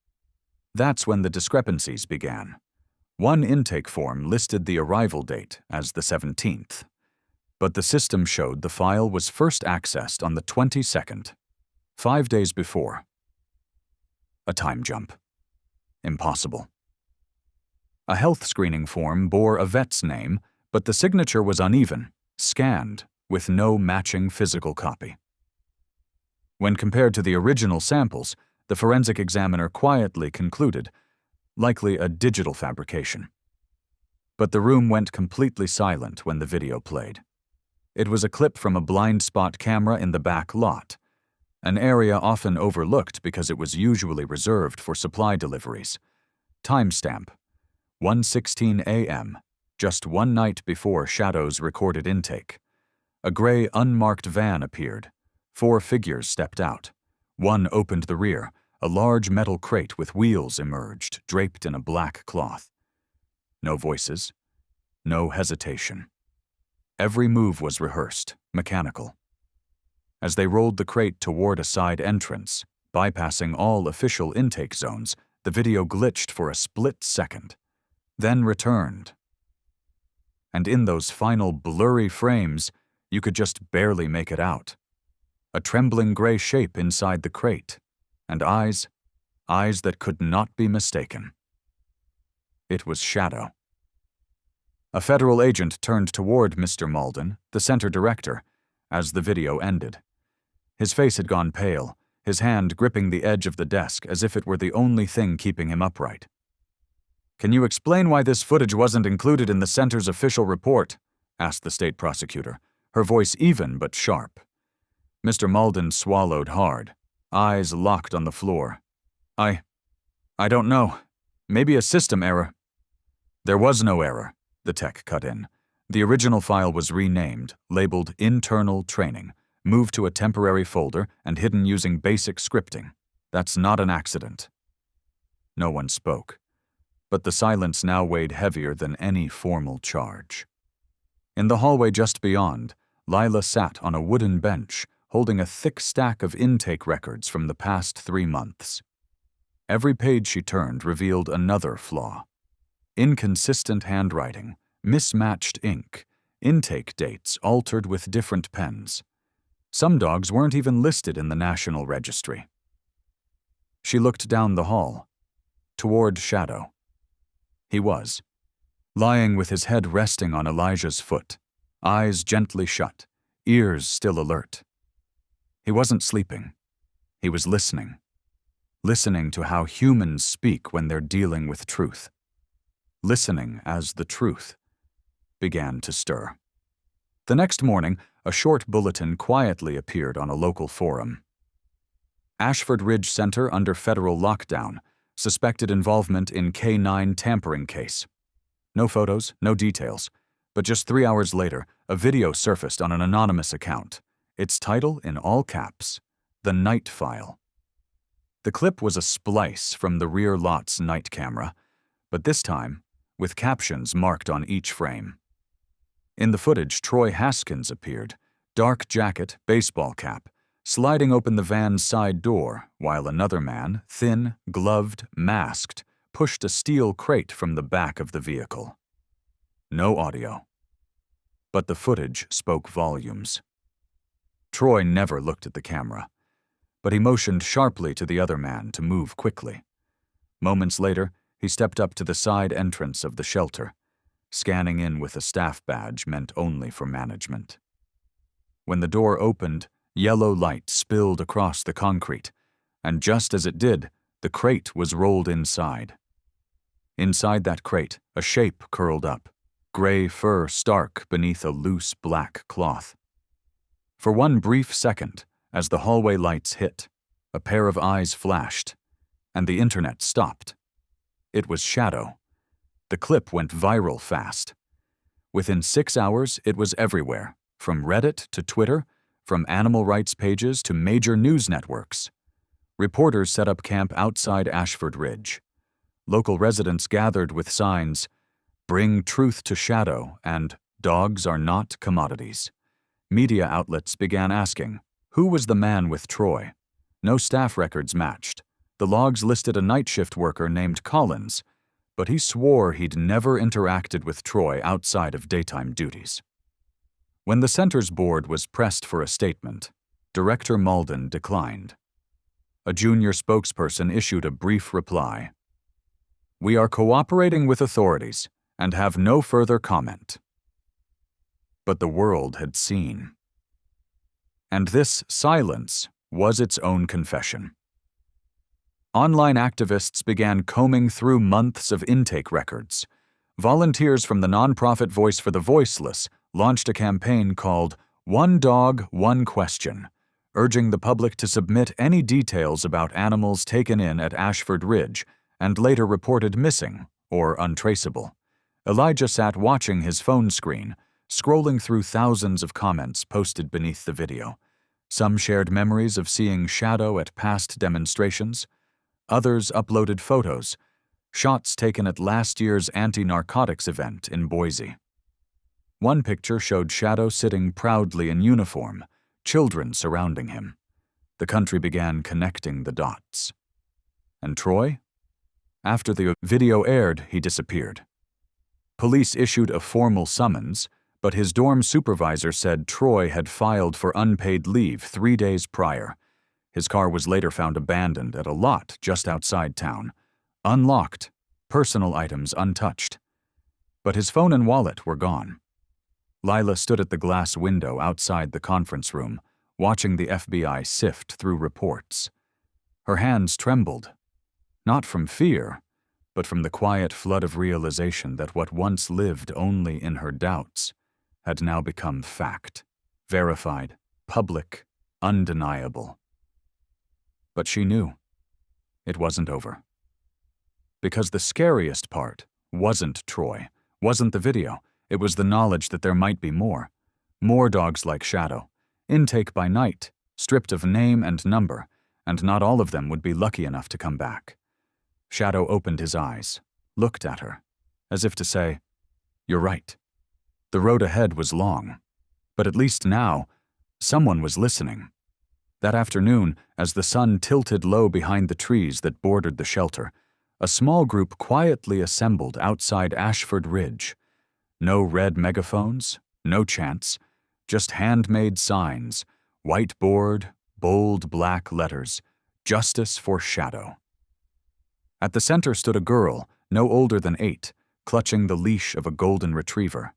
Speaker 1: That's when the discrepancies began. One intake form listed the arrival date as the 17th. But the system showed the file was first accessed on the 22nd, 5 days before. A time jump. Impossible. A health screening form bore a vet's name, but the signature was uneven, scanned, with no matching physical copy. When compared to the original samples, the forensic examiner quietly concluded, likely a digital fabrication. But the room went completely silent when the video played. It was a clip from a blind spot camera in the back lot, an area often overlooked because it was usually reserved for supply deliveries. Timestamp: 1:16 a.m., just one night before Shadow's recorded intake. A gray, unmarked van appeared. 4 figures stepped out. One opened the rear. A large metal crate with wheels emerged, draped in a black cloth. No voices. No hesitation. Every move was rehearsed, mechanical. As they rolled the crate toward a side entrance, bypassing all official intake zones, the video glitched for a split second, then returned. And in those final blurry frames, you could just barely make it out. A trembling gray shape inside the crate, and eyes that could not be mistaken. It was Shadow. A federal agent turned toward Mr. Malden, the center director, as the video ended. His face had gone pale, his hand gripping the edge of the desk as if it were the only thing keeping him upright. "Can you explain why this footage wasn't included in the center's official report?" asked the state prosecutor, her voice even but sharp. Mr. Malden swallowed hard, eyes locked on the floor. I don't know. Maybe a system error." There was no error, the tech cut in. The original file was renamed, labeled Internal Training, moved to a temporary folder, and hidden using basic scripting. That's not an accident. No one spoke, but the silence now weighed heavier than any formal charge. In the hallway just beyond, Lila sat on a wooden bench, holding a thick stack of intake records from the past 3 months. Every page she turned revealed another flaw. Inconsistent handwriting, mismatched ink, intake dates altered with different pens. Some dogs weren't even listed in the National Registry. She looked down the hall, toward Shadow. He was, lying with his head resting on Elijah's foot, eyes gently shut, ears still alert. He wasn't sleeping. He was listening. Listening to how humans speak when they're dealing with truth. Listening as the truth began to stir. The next morning, a short bulletin quietly appeared on a local forum. Ashford Ridge Center under federal lockdown. Suspected involvement in K9 tampering case. No photos, no details. But just 3 hours later, a video surfaced on an anonymous account. Its title in all caps, The Night File. The clip was a splice from the rear lot's night camera, but this time, with captions marked on each frame. In the footage, Troy Haskins appeared, dark jacket, baseball cap, sliding open the van's side door, while another man, thin, gloved, masked, pushed a steel crate from the back of the vehicle. No audio. But the footage spoke volumes. Troy never looked at the camera, but he motioned sharply to the other man to move quickly. Moments later, he stepped up to the side entrance of the shelter, scanning in with a staff badge meant only for management. When the door opened, yellow light spilled across the concrete, and just as it did, the crate was rolled inside. Inside that crate, a shape curled up, gray fur stark beneath a loose black cloth. For one brief second, as the hallway lights hit, a pair of eyes flashed, and the internet stopped. It was Shadow. The clip went viral fast. Within 6 hours, it was everywhere, from Reddit to Twitter, from animal rights pages to major news networks. Reporters set up camp outside Ashford Ridge. Local residents gathered with signs, "Bring truth to Shadow," and "Dogs are not commodities." Media outlets began asking, who was the man with Troy? No staff records matched. The logs listed a night shift worker named Collins, but he swore he'd never interacted with Troy outside of daytime duties. When the center's board was pressed for a statement, Director Malden declined. A junior spokesperson issued a brief reply. "We are cooperating with authorities and have no further comment." But the world had seen. And this silence was its own confession. Online activists began combing through months of intake records. Volunteers from the nonprofit Voice for the Voiceless launched a campaign called One Dog, One Question, urging the public to submit any details about animals taken in at Ashford Ridge and later reported missing or untraceable. Elijah sat watching his phone screen, scrolling through thousands of comments posted beneath the video. Some shared memories of seeing Shadow at past demonstrations. Others uploaded photos, shots taken at last year's anti-narcotics event in Boise. One picture showed Shadow sitting proudly in uniform, children surrounding him. The country began connecting the dots. And Troy? After the video aired, he disappeared. Police issued a formal summons, but his dorm supervisor said Troy had filed for unpaid leave 3 days prior. His car was later found abandoned at a lot just outside town, unlocked, personal items untouched. But his phone and wallet were gone. Lila stood at the glass window outside the conference room, watching the FBI sift through reports. Her hands trembled, not from fear, but from the quiet flood of realization that what once lived only in her doubts had now become fact, verified, public, undeniable. But she knew it wasn't over. Because the scariest part wasn't Troy, wasn't the video. It was the knowledge that there might be more. More dogs like Shadow. Intake by night, stripped of name and number, and not all of them would be lucky enough to come back. Shadow opened his eyes, looked at her, as if to say, "You're right." The road ahead was long, but at least now, someone was listening. That afternoon, as the sun tilted low behind the trees that bordered the shelter, a small group quietly assembled outside Ashford Ridge. No red megaphones, no chants, just handmade signs, whiteboard, bold black letters, "Justice for Shadow." At the center stood a girl, no older than 8, clutching the leash of a golden retriever.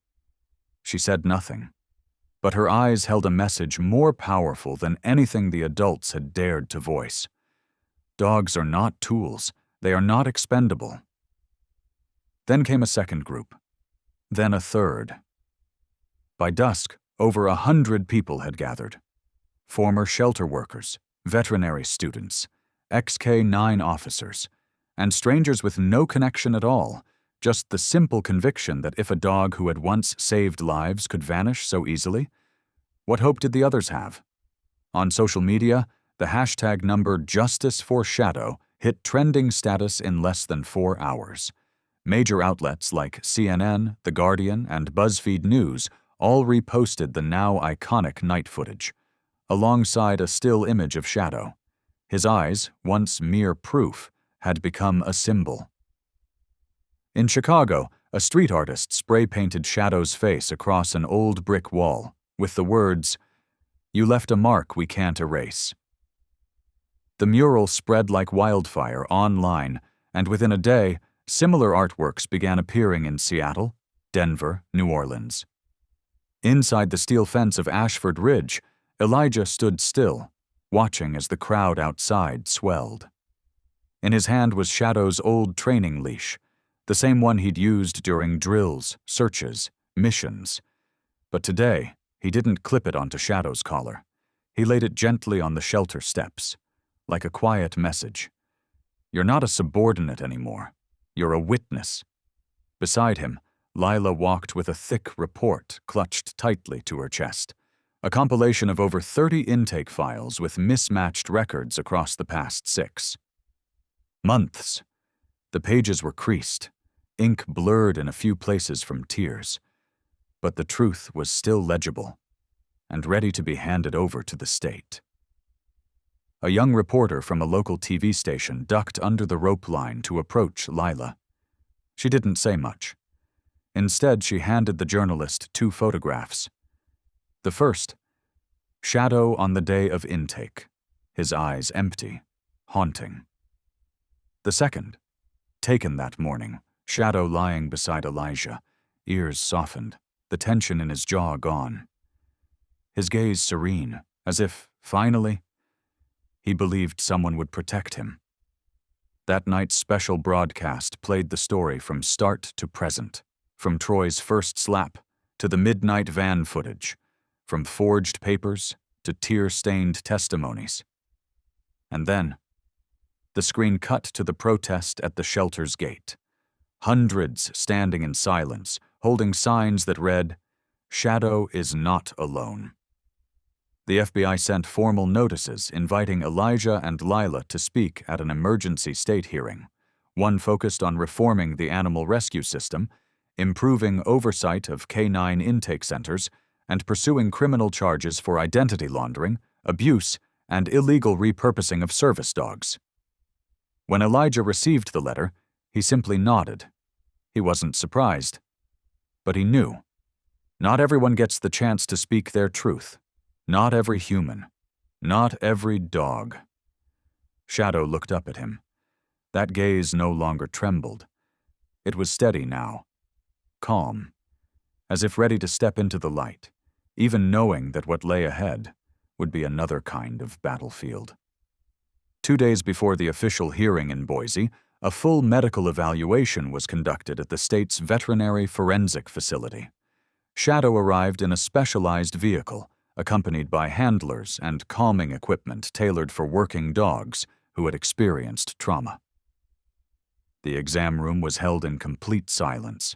Speaker 1: She said nothing, but her eyes held a message more powerful than anything the adults had dared to voice. Dogs are not tools. They are not expendable. Then came a second group. Then a third. By dusk, over 100 people had gathered. Former shelter workers, veterinary students, ex-K9 officers, and strangers with no connection at all, just the simple conviction that if a dog who had once saved lives could vanish so easily, what hope did the others have? On social media, the hashtag number Justice for Shadow hit trending status in less than 4 hours. Major outlets like CNN, The Guardian, and BuzzFeed News all reposted the now iconic night footage, alongside a still image of Shadow. His eyes, once mere proof, had become a symbol. In Chicago, a street artist spray-painted Shadow's face across an old brick wall, with the words, "You left a mark we can't erase." The mural spread like wildfire online, and within a day, similar artworks began appearing in Seattle, Denver, New Orleans. Inside the steel fence of Ashford Ridge, Elijah stood still, watching as the crowd outside swelled. In his hand was Shadow's old training leash, the same one he'd used during drills, searches, missions. But today, he didn't clip it onto Shadow's collar. He laid it gently on the shelter steps, like a quiet message. "You're not a subordinate anymore. You're a witness." Beside him, Lila walked with a thick report clutched tightly to her chest, a compilation of over 30 intake files with mismatched records across the past 6 months. The pages were creased, ink blurred in a few places from tears, but the truth was still legible and ready to be handed over to the state. A young reporter from a local TV station ducked under the rope line to approach Lila. She didn't say much. Instead, she handed the journalist 2 photographs. The first, Shadow on the day of intake, his eyes empty, haunting. The second, taken that morning, Shadow lying beside Elijah, ears softened, the tension in his jaw gone. His gaze serene, as if, finally, he believed someone would protect him. That night's special broadcast played the story from start to present, from Troy's first slap to the midnight van footage, from forged papers to tear-stained testimonies. And then, the screen cut to the protest at the shelter's gate. Hundreds standing in silence, holding signs that read, "Shadow is not alone." The FBI sent formal notices inviting Elijah and Lila to speak at an emergency state hearing, one focused on reforming the animal rescue system, improving oversight of K9 intake centers, and pursuing criminal charges for identity laundering, abuse, and illegal repurposing of service dogs. When Elijah received the letter, he simply nodded. He wasn't surprised. But he knew. Not everyone gets the chance to speak their truth. Not every human. Not every dog. Shadow looked up at him. That gaze no longer trembled. It was steady now. Calm. As if ready to step into the light, even knowing that what lay ahead would be another kind of battlefield. 2 days before the official hearing in Boise, a full medical evaluation was conducted at the state's veterinary forensic facility. Shadow arrived in a specialized vehicle, accompanied by handlers and calming equipment tailored for working dogs who had experienced trauma. The exam room was held in complete silence.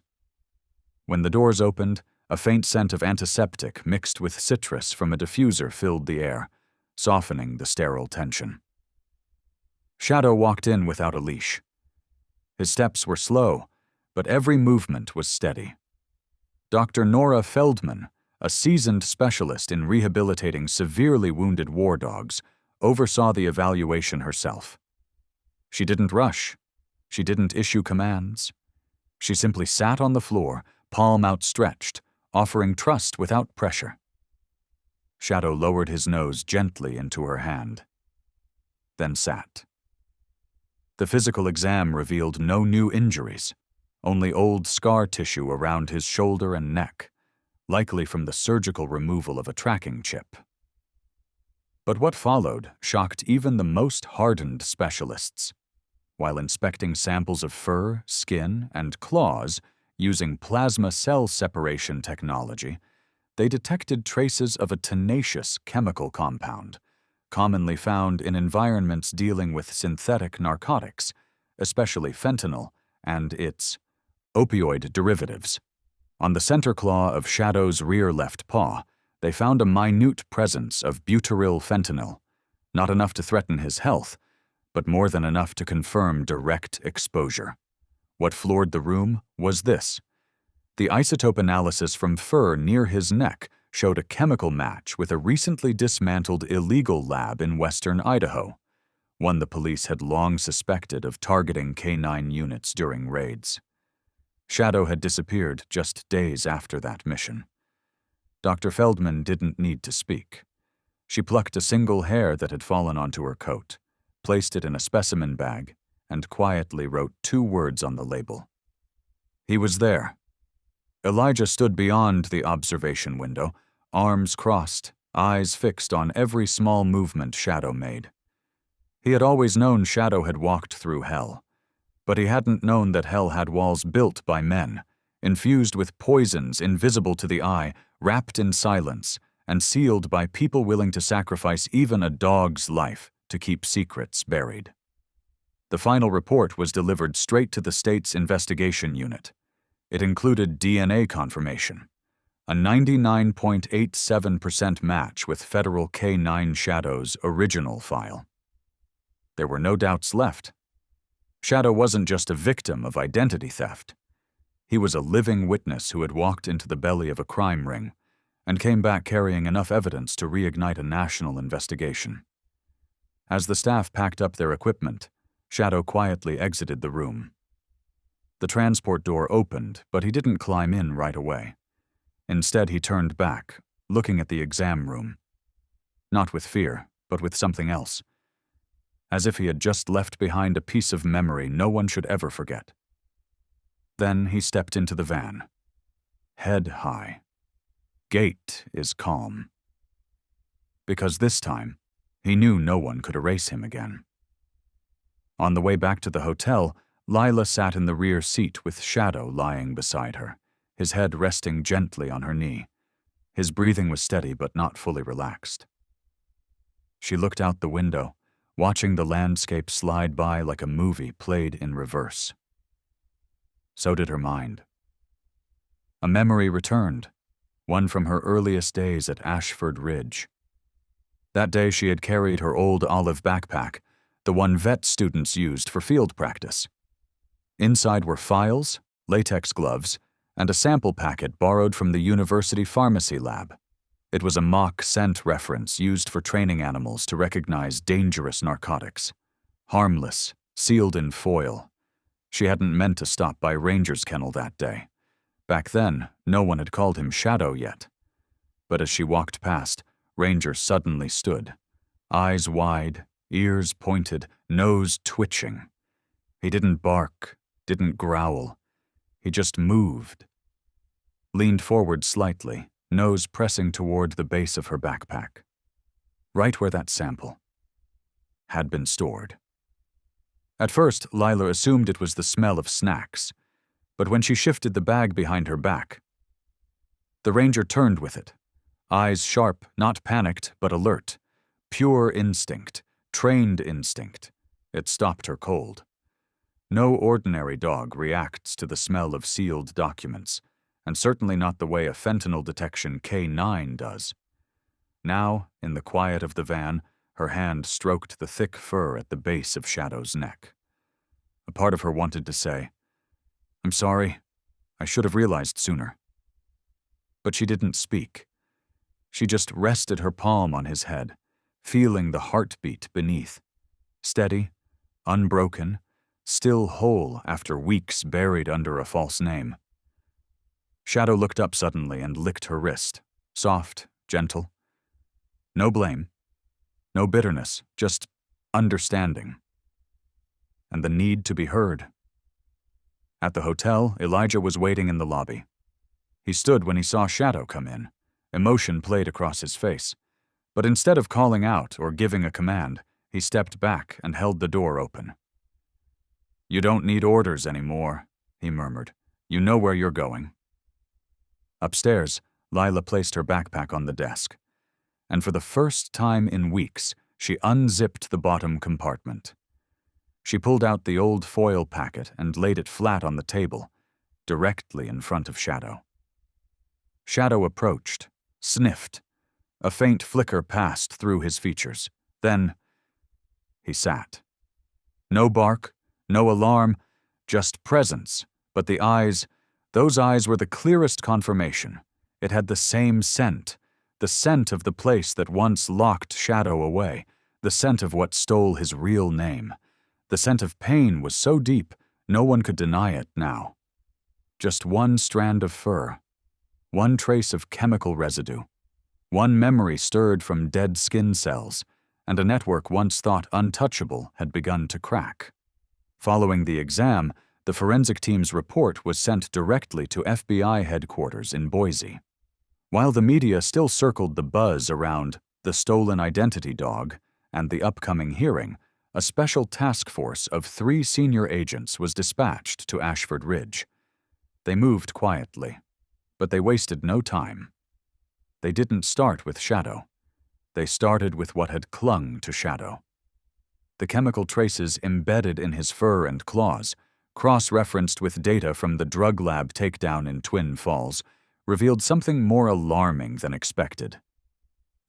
Speaker 1: When the doors opened, a faint scent of antiseptic mixed with citrus from a diffuser filled the air, softening the sterile tension. Shadow walked in without a leash. His steps were slow, but every movement was steady. Dr. Nora Feldman, a seasoned specialist in rehabilitating severely wounded war dogs, oversaw the evaluation herself. She didn't rush. She didn't issue commands. She simply sat on the floor, palm outstretched, offering trust without pressure. Shadow lowered his nose gently into her hand, then sat. The physical exam revealed no new injuries, only old scar tissue around his shoulder and neck, likely from the surgical removal of a tracking chip. But what followed shocked even the most hardened specialists. While inspecting samples of fur, skin, and claws using plasma cell separation technology, they detected traces of a tenacious chemical compound, commonly found in environments dealing with synthetic narcotics, especially fentanyl and its opioid derivatives. On the center claw of Shadow's rear left paw, they found a minute presence of butyryl fentanyl, not enough to threaten his health, but more than enough to confirm direct exposure. What floored the room was this. The isotope analysis from fur near his neck showed a chemical match with a recently dismantled illegal lab in western Idaho, one the police had long suspected of targeting canine units during raids. Shadow had disappeared just days after that mission. Dr. Feldman didn't need to speak. She plucked a single hair that had fallen onto her coat, placed it in a specimen bag, and quietly wrote 2 words on the label. He was there. Elijah stood beyond the observation window, arms crossed, eyes fixed on every small movement Shadow made. He had always known Shadow had walked through hell, but he hadn't known that hell had walls built by men, infused with poisons invisible to the eye, wrapped in silence, and sealed by people willing to sacrifice even a dog's life to keep secrets buried. The final report was delivered straight to the state's investigation unit. It included DNA confirmation, a 99.87% match with federal K9 Shadow's original file. There were no doubts left. Shadow wasn't just a victim of identity theft. He was a living witness who had walked into the belly of a crime ring and came back carrying enough evidence to reignite a national investigation. As the staff packed up their equipment, Shadow quietly exited the room. The transport door opened, but he didn't climb in right away. Instead, he turned back, looking at the exam room. Not with fear, but with something else. As if he had just left behind a piece of memory no one should ever forget. Then he stepped into the van. Head high. Gait is calm. Because this time, he knew no one could erase him again. On the way back to the hotel, Lila sat in the rear seat with Shadow lying beside her, his head resting gently on her knee. His breathing was steady but not fully relaxed. She looked out the window, watching the landscape slide by like a movie played in reverse. So did her mind. A memory returned, one from her earliest days at Ashford Ridge. That day she had carried her old olive backpack, the one vet students used for field practice. Inside were files, latex gloves, and a sample packet borrowed from the university pharmacy lab. It was a mock scent reference used for training animals to recognize dangerous narcotics. Harmless, sealed in foil. She hadn't meant to stop by Ranger's kennel that day. Back then, no one had called him Shadow yet. But as she walked past, Ranger suddenly stood, eyes wide, ears pointed, nose twitching. He didn't bark, didn't growl. He just moved. Leaned forward slightly, nose pressing toward the base of her backpack. Right where that sample had been stored. At first, Lila assumed it was the smell of snacks, but when she shifted the bag behind her back, the Ranger turned with it, eyes sharp, not panicked, but alert. Pure instinct, trained instinct. It stopped her cold. No ordinary dog reacts to the smell of sealed documents, and certainly not the way a fentanyl detection K9 does. Now, in the quiet of the van, her hand stroked the thick fur at the base of Shadow's neck. A part of her wanted to say, "I'm sorry, I should have realized sooner." But she didn't speak. She just rested her palm on his head, feeling the heartbeat beneath. Steady, unbroken, still whole after weeks buried under a false name. Shadow looked up suddenly and licked her wrist, soft, gentle. No blame, no bitterness, just understanding. And the need to be heard. At the hotel, Elijah was waiting in the lobby. He stood when he saw Shadow come in. Emotion played across his face. But instead of calling out or giving a command, he stepped back and held the door open. "You don't need orders anymore," he murmured. "You know where you're going." Upstairs, Lila placed her backpack on the desk. And for the first time in weeks, she unzipped the bottom compartment. She pulled out the old foil packet and laid it flat on the table, directly in front of Shadow. Shadow approached, sniffed. A faint flicker passed through his features. Then, he sat. No bark, no alarm, just presence, but the eyes, those eyes were the clearest confirmation. It had the same scent, the scent of the place that once locked Shadow away, the scent of what stole his real name. The scent of pain was so deep, no one could deny it now. Just one strand of fur, one trace of chemical residue, one memory stirred from dead skin cells, and a network once thought untouchable had begun to crack. Following the exam, the forensic team's report was sent directly to FBI headquarters in Boise. While the media still circled the buzz around the stolen identity dog and the upcoming hearing, a special task force of 3 senior agents was dispatched to Ashford Ridge. They moved quietly, but they wasted no time. They didn't start with Shadow. They started with what had clung to Shadow. The chemical traces embedded in his fur and claws, cross-referenced with data from the drug lab takedown in Twin Falls, revealed something more alarming than expected.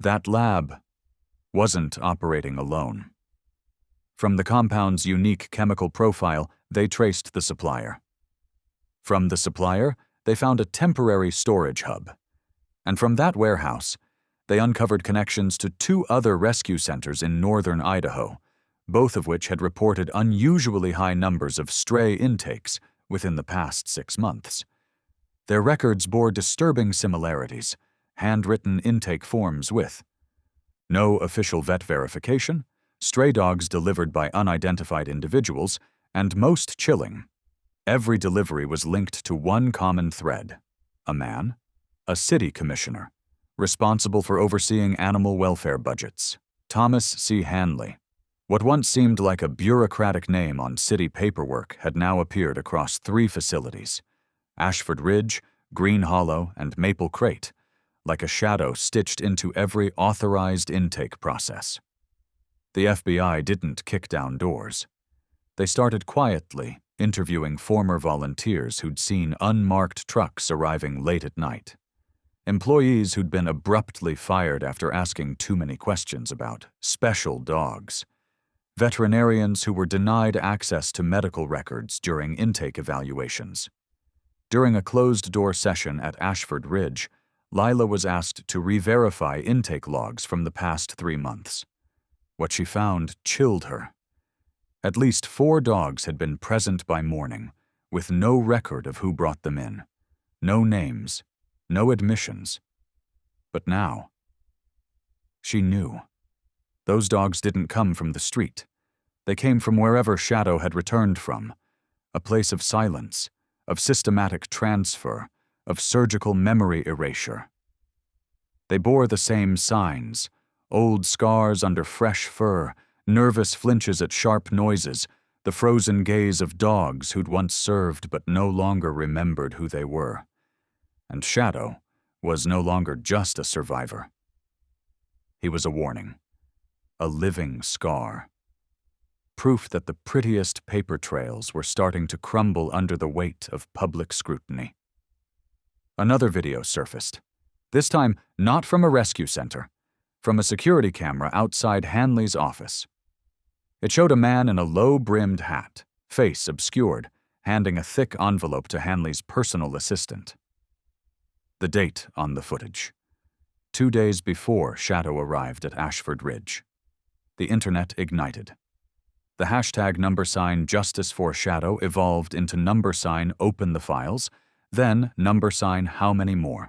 Speaker 1: That lab wasn't operating alone. From the compound's unique chemical profile, they traced the supplier. From the supplier, they found a temporary storage hub. And from that warehouse, they uncovered connections to 2 other rescue centers in northern Idaho, both of which had reported unusually high numbers of stray intakes within the past 6 months. Their records bore disturbing similarities, handwritten intake forms with no official vet verification, stray dogs delivered by unidentified individuals, and most chilling, every delivery was linked to one common thread: a man, a city commissioner, responsible for overseeing animal welfare budgets, Thomas C. Hanley. What once seemed like a bureaucratic name on city paperwork had now appeared across 3 facilities: Ashford Ridge, Green Hollow, and Maple Crate, like a shadow stitched into every authorized intake process. The FBI didn't kick down doors. They started quietly, interviewing former volunteers who'd seen unmarked trucks arriving late at night, employees who'd been abruptly fired after asking too many questions about special dogs, veterinarians who were denied access to medical records during intake evaluations. During a closed-door session at Ashford Ridge, Lila was asked to re-verify intake logs from the past 3 months. What she found chilled her. At least 4 dogs had been present by morning, with no record of who brought them in, no names, no admissions. But now, she knew. Those dogs didn't come from the street. They came from wherever Shadow had returned from, a place of silence, of systematic transfer, of surgical memory erasure. They bore the same signs: old scars under fresh fur, nervous flinches at sharp noises, the frozen gaze of dogs who'd once served but no longer remembered who they were. And Shadow was no longer just a survivor. He was a warning, a living scar. proof that the prettiest paper trails were starting to crumble under the weight of public scrutiny. Another video surfaced, this time not from a rescue center, from a security camera outside Hanley's office. It showed a man in a low-brimmed hat, face obscured, handing a thick envelope to Hanley's personal assistant. The date on the footage: 2 days before Shadow arrived at Ashford Ridge. The internet ignited. The hashtag #JusticeForShadow evolved into #OpenTheFiles, then #HowManyMore.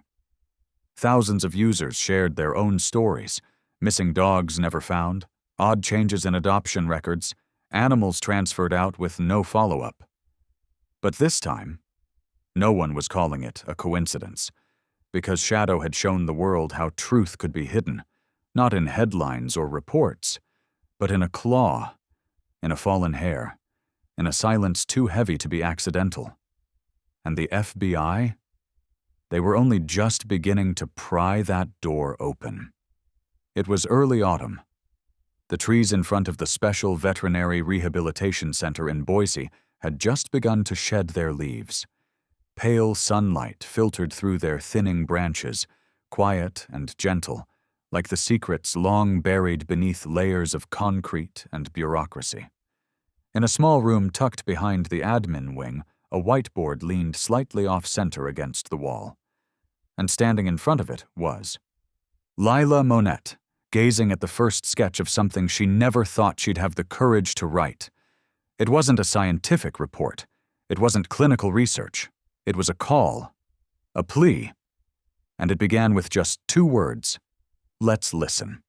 Speaker 1: Thousands of users shared their own stories: missing dogs never found, odd changes in adoption records, animals transferred out with no follow-up. But this time, no one was calling it a coincidence, because Shadow had shown the world how truth could be hidden, not in headlines or reports, but in a claw, in a fallen hair, in a silence too heavy to be accidental. And the FBI? They were only just beginning to pry that door open. It was early autumn. The trees in front of the Special Veterinary Rehabilitation Center in Boise had just begun to shed their leaves. Pale sunlight filtered through their thinning branches, quiet and gentle, like the secrets long buried beneath layers of concrete and bureaucracy. In a small room tucked behind the admin wing, a whiteboard leaned slightly off-center against the wall. And standing in front of it was Lila Monette, gazing at the first sketch of something she never thought she'd have the courage to write. It wasn't a scientific report. It wasn't clinical research. It was a call, a plea. And it began with just 2 words: let's listen.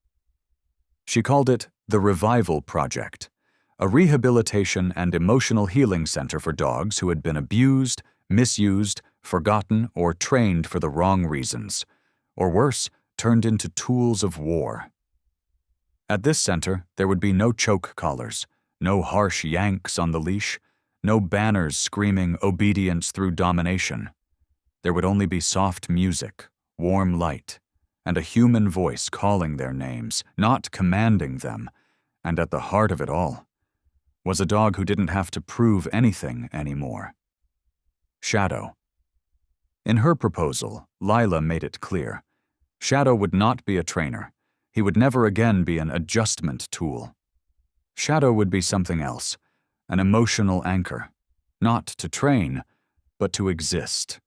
Speaker 1: She called it the Revival Project, a rehabilitation and emotional healing center for dogs who had been abused, misused, forgotten, or trained for the wrong reasons, or worse, turned into tools of war. At this center, there would be no choke collars, no harsh yanks on the leash, no banners screaming obedience through domination. There would only be soft music, warm light, and a human voice calling their names, not commanding them, and at the heart of it all was a dog who didn't have to prove anything anymore. Shadow. In her proposal, Lila made it clear: Shadow would not be a trainer. He would never again be an adjustment tool. Shadow would be something else, an emotional anchor, not to train, but to exist.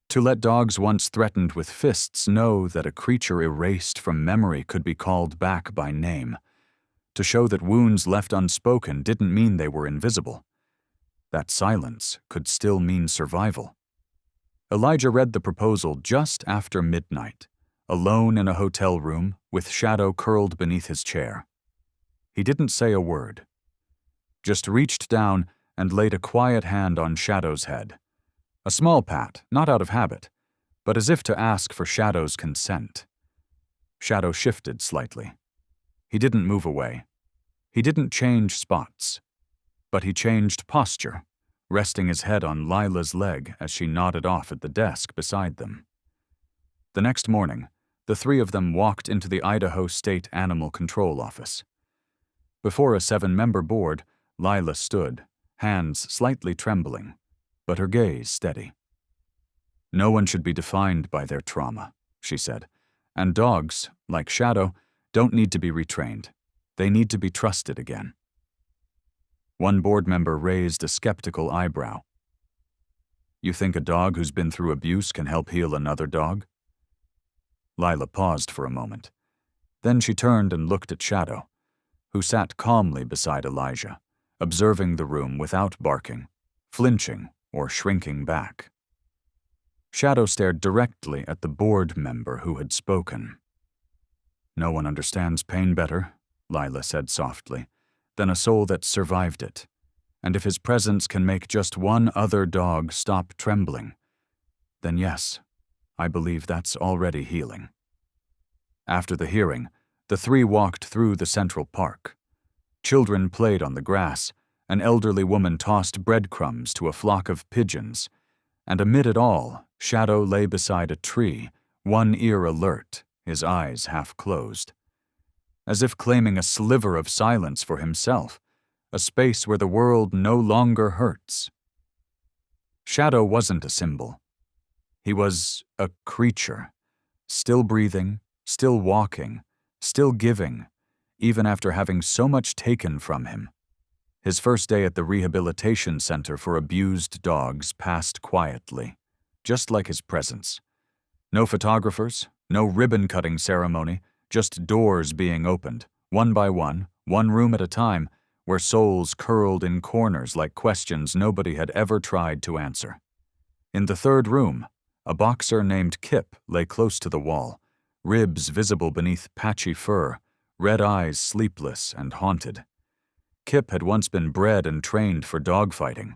Speaker 1: To let dogs once threatened with fists know that a creature erased from memory could be called back by name. To show that wounds left unspoken didn't mean they were invisible. That silence could still mean survival. Elijah read the proposal just after midnight, alone in a hotel room with Shadow curled beneath his chair. He didn't say a word, just reached down and laid a quiet hand on Shadow's head. A small pat, not out of habit, but as if to ask for Shadow's consent. Shadow shifted slightly. He didn't move away. He didn't change spots, but he changed posture, resting his head on Lila's leg as she nodded off at the desk beside them. The next morning, the 3 of them walked into the Idaho State Animal Control Office. Before a 7-member board, Lila stood, hands slightly trembling, but her gaze steady. No one should be defined by their trauma, she said, and dogs, like Shadow, don't need to be retrained. They need to be trusted again. One board member raised a skeptical eyebrow. You think a dog who's been through abuse can help heal another dog? Lila paused for a moment. Then she turned and looked at Shadow, who sat calmly beside Elijah, observing the room without barking, flinching, or shrinking back. Shadow stared directly at the board member who had spoken. No one understands pain better, Lila said softly, than a soul that survived it. And if his presence can make just one other dog stop trembling, then yes, I believe that's already healing. After the hearing, the 3 walked through the Central Park. Children played on the grass, an elderly woman tossed breadcrumbs to a flock of pigeons, and amid it all, Shadow lay beside a tree, one ear alert, his eyes half closed. As if claiming a sliver of silence for himself, a space where the world no longer hurts. Shadow wasn't a symbol. He was a creature, still breathing, still walking, still giving, even after having so much taken from him. His first day at the rehabilitation center for abused dogs passed quietly, just like his presence. No photographers, no ribbon-cutting ceremony, just doors being opened, one by one room at a time, where souls curled in corners like questions nobody had ever tried to answer. In the third room, a boxer named Kip lay close to the wall, ribs visible beneath patchy fur, red eyes sleepless and haunted. Kip had once been bred and trained for dogfighting.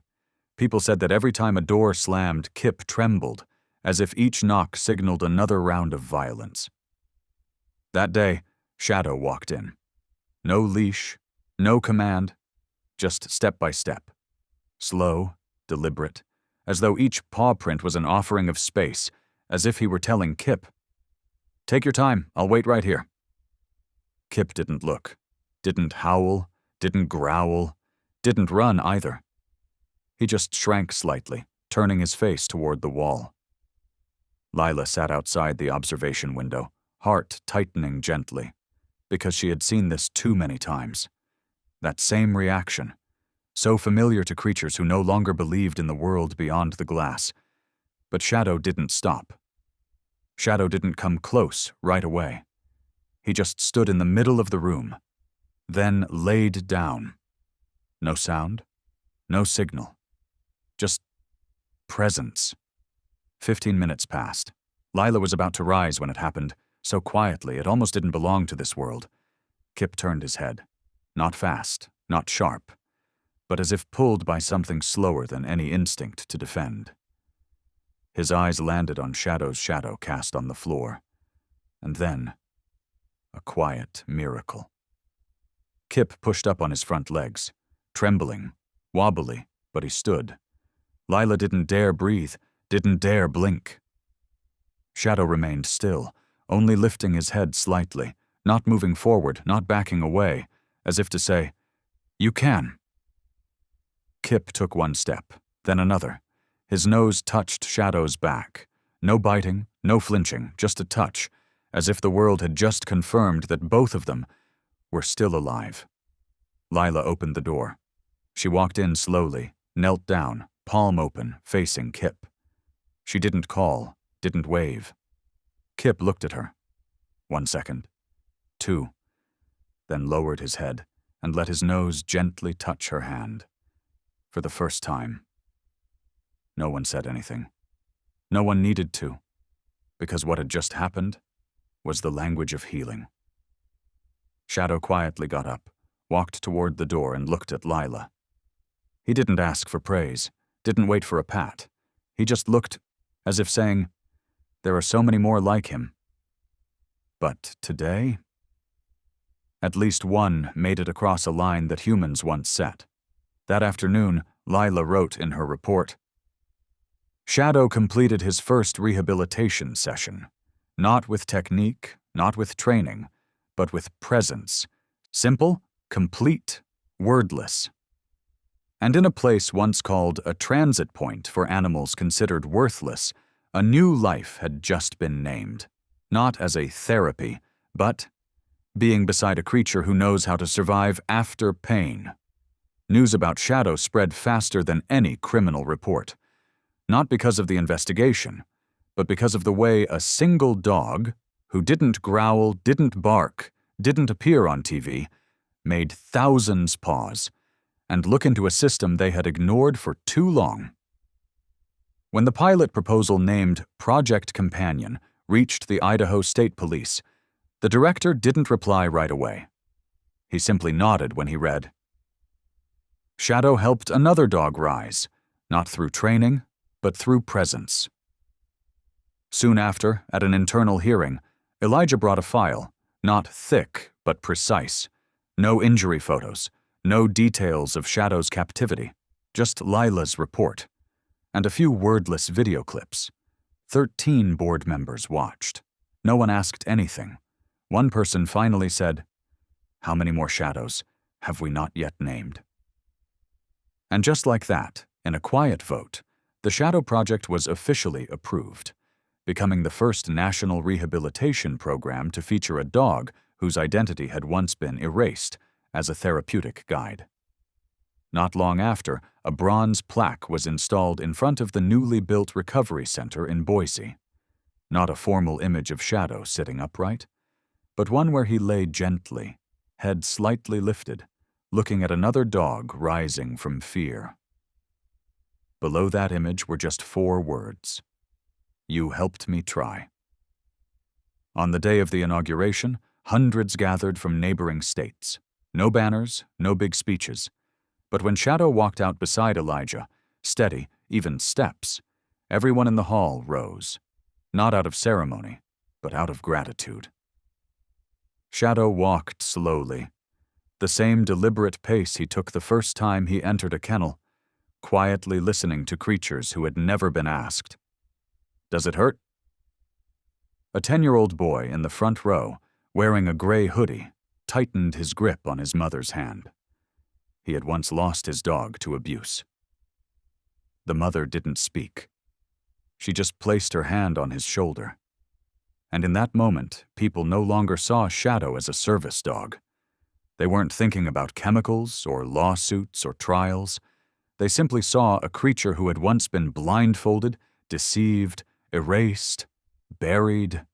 Speaker 1: People said that every time a door slammed, Kip trembled, as if each knock signaled another round of violence. That day, Shadow walked in. No leash, no command, just step by step. Slow, deliberate, as though each paw print was an offering of space, as if he were telling Kip, "Take your time, I'll wait right here." Kip didn't look, didn't howl, didn't growl, didn't run either. He just shrank slightly, turning his face toward the wall. Lila sat outside the observation window, heart tightening gently, because she had seen this too many times. That same reaction, so familiar to creatures who no longer believed in the world beyond the glass. But Shadow didn't stop. Shadow didn't come close right away. He just stood in the middle of the room, then laid down. No sound, no signal, just presence. 15 minutes passed. Lila was about to rise when it happened, so quietly it almost didn't belong to this world. Kip turned his head. Not fast, not sharp, but as if pulled by something slower than any instinct to defend. His eyes landed on Shadow's shadow cast on the floor. And then, a quiet miracle. Kip pushed up on his front legs, trembling, wobbly, but he stood. Lila didn't dare breathe, didn't dare blink. Shadow remained still, only lifting his head slightly, not moving forward, not backing away, as if to say, "You can." Kip took one step, then another. His nose touched Shadow's back. No biting, no flinching, just a touch, as if the world had just confirmed that both of them were still alive. Lila opened the door. She walked in slowly, knelt down, palm open, facing Kip. She didn't call, didn't wave. Kip looked at her. 1 second. 2. Then lowered his head and let his nose gently touch her hand. For the first time. No one said anything. No one needed to, because what had just happened was the language of healing. Shadow quietly got up, walked toward the door and looked at Lila. He didn't ask for praise, didn't wait for a pat. He just looked as if saying, "There are so many more like him." But today, at least one made it across a line that humans once set. That afternoon, Lila wrote in her report, "Shadow completed his first rehabilitation session, not with technique, not with training, but with presence. Simple, complete, wordless. And in a place once called a transit point for animals considered worthless, a new life had just been named, not as a therapy, but being beside a creature who knows how to survive after pain." News about Shadow spread faster than any criminal report. Not because of the investigation, but because of the way a single dog, who didn't growl, didn't bark, didn't appear on TV, made thousands pause and look into a system they had ignored for too long. When the pilot proposal named Project Companion reached the Idaho State Police, the director didn't reply right away. He simply nodded when he read, "Shadow helped another dog rise, not through training, but through presence." Soon after, at an internal hearing, Elijah brought a file, not thick but precise. No injury photos, no details of Shadow's captivity, just Lila's report, and a few wordless video clips. 13 board members watched. No one asked anything. One person finally said, "How many more Shadows have we not yet named?" And just like that, in a quiet vote, the Shadow Project was officially approved, becoming the first national rehabilitation program to feature a dog whose identity had once been erased as a therapeutic guide. Not long after, a bronze plaque was installed in front of the newly built recovery center in Boise. Not a formal image of Shadow sitting upright, but one where he lay gently, head slightly lifted, looking at another dog rising from fear. Below that image were just 4 words: "You helped me try." On the day of the inauguration, hundreds gathered from neighboring states. No banners, no big speeches. But when Shadow walked out beside Elijah, steady, even steps, everyone in the hall rose, not out of ceremony, but out of gratitude. Shadow walked slowly, the same deliberate pace he took the first time he entered a kennel, quietly listening to creatures who had never been asked, "Does it hurt?" A 10-year-old boy in the front row, wearing a gray hoodie, tightened his grip on his mother's hand. He had once lost his dog to abuse. The mother didn't speak. She just placed her hand on his shoulder. And in that moment, people no longer saw Shadow as a service dog. They weren't thinking about chemicals or lawsuits or trials. They simply saw a creature who had once been blindfolded, deceived, erased, buried,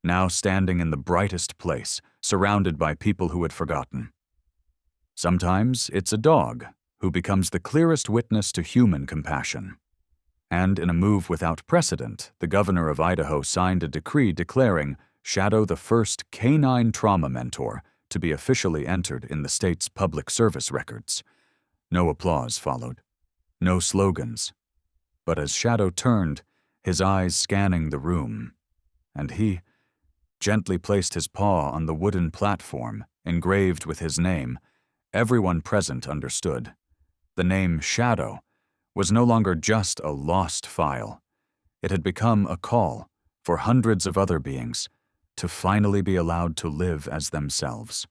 Speaker 1: now standing in the brightest place, surrounded by people who had forgotten. Sometimes it's a dog who becomes the clearest witness to human compassion. And in a move without precedent, the governor of Idaho signed a decree declaring Shadow the first canine trauma mentor to be officially entered in the state's public service records. No applause followed, no slogans. But as Shadow turned, his eyes scanning the room, and he gently placed his paw on the wooden platform engraved with his name, everyone present understood. The name Shadow was no longer just a lost file. It had become a call for hundreds of other beings to finally be allowed to live as themselves.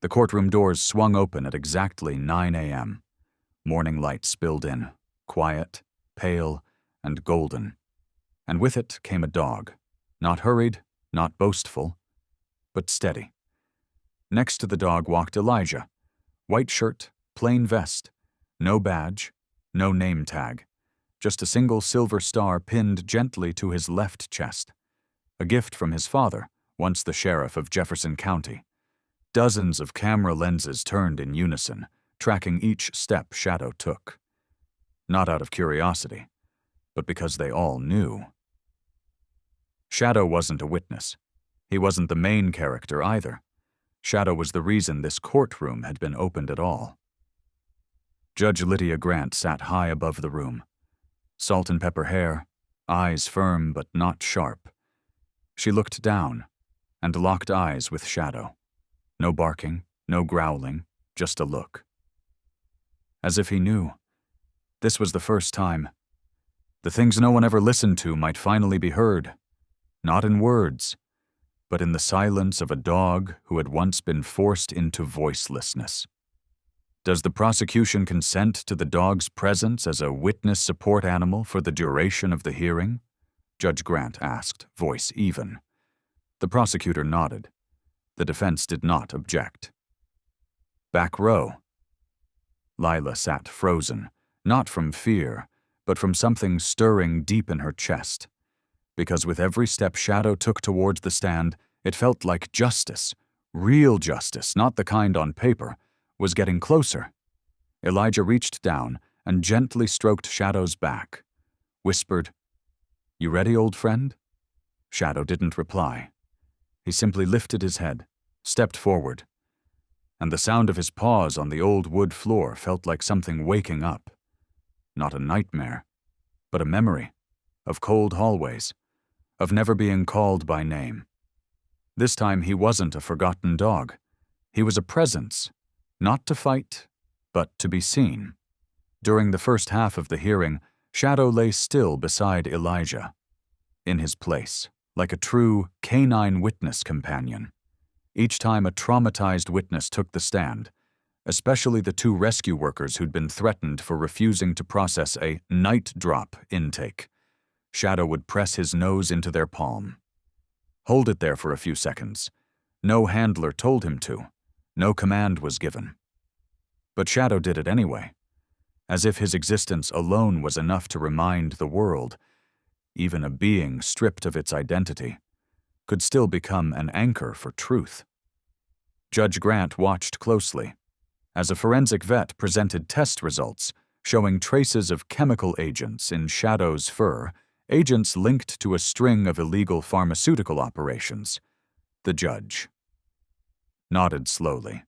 Speaker 1: The courtroom doors swung open at exactly 9 a.m. Morning light spilled in, quiet, pale, and golden. And with it came a dog, not hurried, not boastful, but steady. Next to the dog walked Elijah, white shirt, plain vest, no badge, no name tag, just a single silver star pinned gently to his left chest, a gift from his father, once the sheriff of Jefferson County. Dozens of camera lenses turned in unison, tracking each step Shadow took. Not out of curiosity, but because they all knew. Shadow wasn't a witness. He wasn't the main character either. Shadow was the reason this courtroom had been opened at all. Judge Lydia Grant sat high above the room. Salt and pepper hair, eyes firm but not sharp. She looked down and locked eyes with Shadow. No barking, no growling, just a look. As if he knew. This was the first time. The things no one ever listened to might finally be heard. Not in words, but in the silence of a dog who had once been forced into voicelessness. Does the prosecution consent to the dog's presence as a witness support animal for the duration of the hearing? Judge Grant asked, voice even. The prosecutor nodded. The defense did not object. Back row. Lila sat frozen, not from fear, but from something stirring deep in her chest. Because with every step Shadow took towards the stand, it felt like justice, real justice, not the kind on paper, was getting closer. Elijah reached down and gently stroked Shadow's back, whispered, "You ready, old friend?" Shadow didn't reply. He simply lifted his head, stepped forward, and the sound of his paws on the old wood floor felt like something waking up. Not a nightmare, but a memory of cold hallways, of never being called by name. This time he wasn't a forgotten dog. He was a presence, not to fight, but to be seen. During the first half of the hearing, Shadow lay still beside Elijah, in his place, like a true canine witness companion. Each time a traumatized witness took the stand, especially the 2 rescue workers who'd been threatened for refusing to process a night drop intake. Shadow would press his nose into their palm. Hold it there for a few seconds. No handler told him to. No command was given. But Shadow did it anyway, as if his existence alone was enough to remind the world, even a being stripped of its identity, could still become an anchor for truth. Judge Grant watched closely as a forensic vet presented test results showing traces of chemical agents in Shadow's fur, agents linked to a string of illegal pharmaceutical operations. The judge nodded slowly,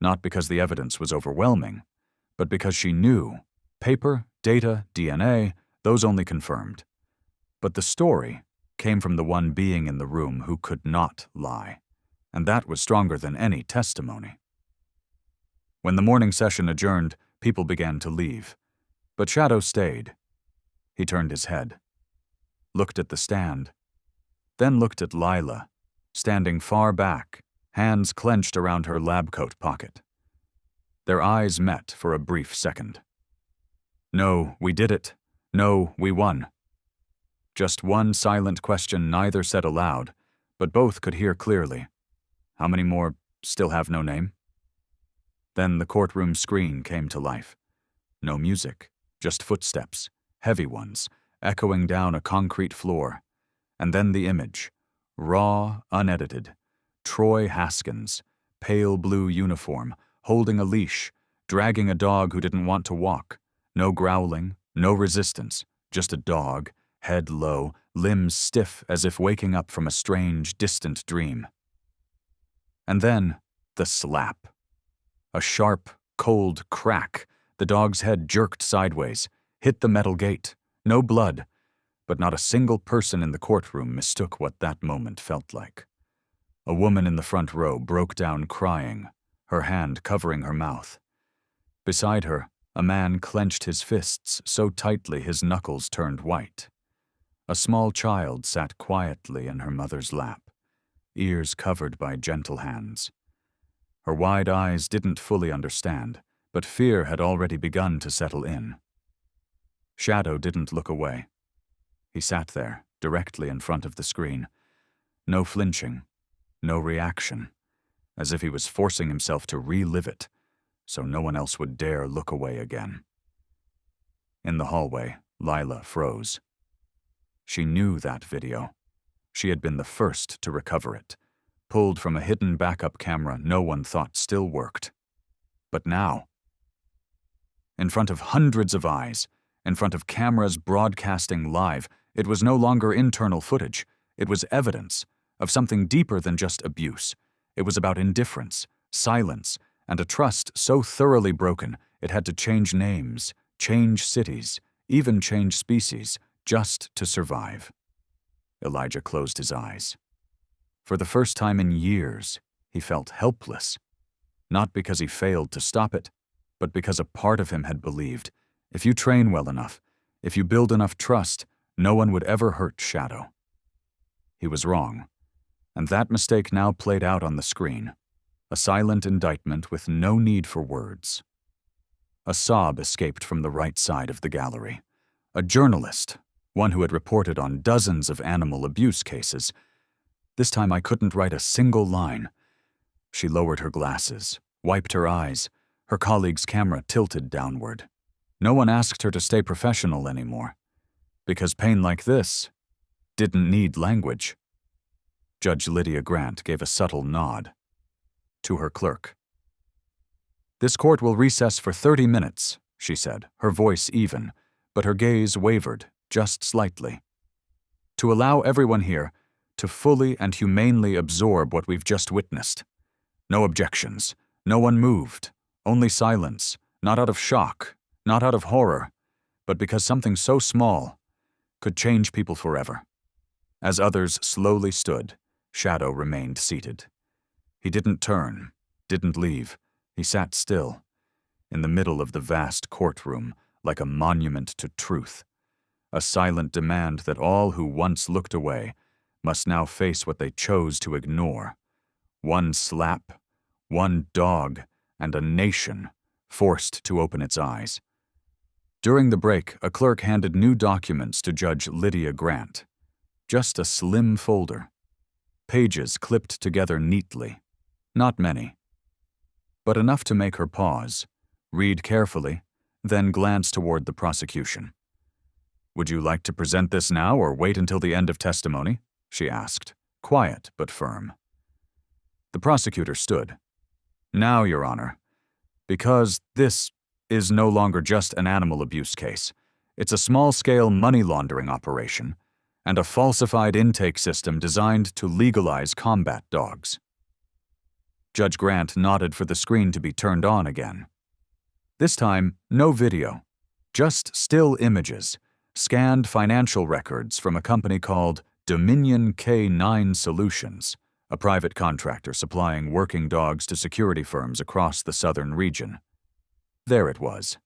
Speaker 1: not because the evidence was overwhelming, but because she knew paper, data, DNA, those only confirmed. But the story came from the one being in the room who could not lie, and that was stronger than any testimony. When the morning session adjourned, people began to leave, but Shadow stayed. He turned his head, looked at the stand, then looked at Lila, standing far back, hands clenched around her lab coat pocket. Their eyes met for a brief second. "No, we did it. No, we won." Just one silent question neither said aloud, but both could hear clearly. "How many more still have no name?" Then the courtroom screen came to life. No music, just footsteps, heavy ones, echoing down a concrete floor. And then the image, raw, unedited. Troy Haskins, pale blue uniform, holding a leash, dragging a dog who didn't want to walk. No growling, no resistance, just a dog, head low, limbs stiff as if waking up from a strange, distant dream. And then, the slap. A sharp, cold crack. The dog's head jerked sideways, hit the metal gate. No blood, but not a single person in the courtroom mistook what that moment felt like. A woman in the front row broke down crying, her hand covering her mouth. Beside her, a man clenched his fists so tightly his knuckles turned white. A small child sat quietly in her mother's lap, ears covered by gentle hands. Her wide eyes didn't fully understand, but fear had already begun to settle in. Shadow didn't look away. He sat there, directly in front of the screen. No flinching, no reaction, as if he was forcing himself to relive it, so no one else would dare look away again. In the hallway, Lila froze. She knew that video. She had been the first to recover it, pulled from a hidden backup camera no one thought still worked. But now, in front of hundreds of eyes, in front of cameras broadcasting live, it was no longer internal footage. It was evidence of something deeper than just abuse. It was about indifference, silence, and a trust so thoroughly broken it had to change names, change cities, even change species, just to survive. Elijah closed his eyes. For the first time in years, he felt helpless. Not because he failed to stop it, but because a part of him had believed, if you train well enough, if you build enough trust, no one would ever hurt Shadow. He was wrong, and that mistake now played out on the screen, a silent indictment with no need for words. A sob escaped from the right side of the gallery. A journalist, one who had reported on dozens of animal abuse cases. This time I couldn't write a single line. She lowered her glasses, wiped her eyes, her colleague's camera tilted downward. No one asked her to stay professional anymore, because pain like this didn't need language. Judge Lydia Grant gave a subtle nod to her clerk. "This court will recess for 30 minutes, she said, her voice even, but her gaze wavered just slightly. "To allow everyone here to fully and humanely absorb what we've just witnessed. No objections, no one moved, only silence, not out of shock, not out of horror, but because something so small could change people forever." As others slowly stood, Shadow remained seated. He didn't turn, didn't leave. He sat still, in the middle of the vast courtroom, like a monument to truth, a silent demand that all who once looked away must now face what they chose to ignore. One slap, one dog, and a nation forced to open its eyes. During the break, a clerk handed new documents to Judge Lydia Grant. Just a slim folder. Pages clipped together neatly. Not many. But enough to make her pause, read carefully, then glance toward the prosecution. "Would you like to present this now or wait until the end of testimony?" she asked, quiet but firm. The prosecutor stood. "Now, Your Honor, because this is no longer just an animal abuse case. It's a small-scale money laundering operation and a falsified intake system designed to legalize combat dogs." Judge Grant nodded for the screen to be turned on again. This time, no video, just still images, scanned financial records from a company called Dominion K9 Solutions, a private contractor supplying working dogs to security firms across the southern region. There it was.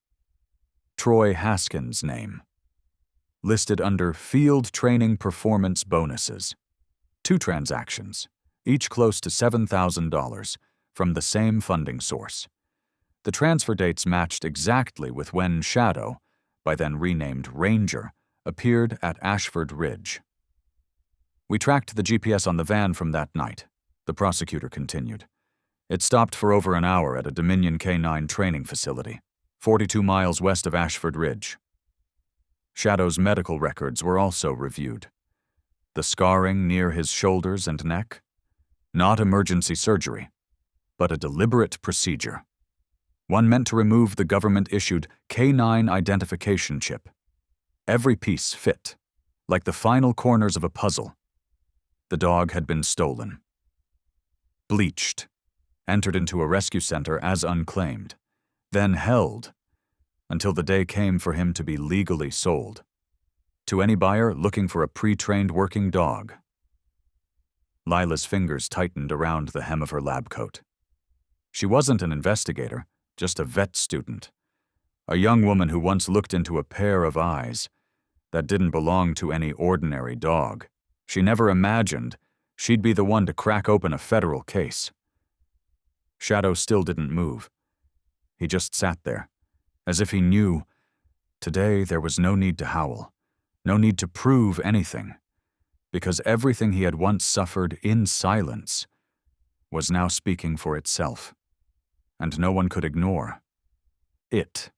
Speaker 1: Troy Haskins' name. Listed under Field Training Performance Bonuses. 2 transactions, each close to $7,000, from the same funding source. The transfer dates matched exactly with when Shadow, by then renamed Ranger, appeared at Ashford Ridge. "We tracked the GPS on the van from that night," the prosecutor continued. "It stopped for over an hour at a Dominion K9 training facility, 42 miles west of Ashford Ridge." Shadow's medical records were also reviewed. The scarring near his shoulders and neck? Not emergency surgery, but a deliberate procedure. One meant to remove the government-issued K9 identification chip. Every piece fit, like the final corners of a puzzle. The dog had been stolen. Bleached, entered into a rescue center as unclaimed, then held until the day came for him to be legally sold to any buyer looking for a pre-trained working dog. Lila's fingers tightened around the hem of her lab coat. She wasn't an investigator, just a vet student, a young woman who once looked into a pair of eyes that didn't belong to any ordinary dog. She never imagined she'd be the one to crack open a federal case. Shadow still didn't move. He just sat there, as if he knew today there was no need to howl, no need to prove anything, because everything he had once suffered in silence was now speaking for itself, and no one could ignore it.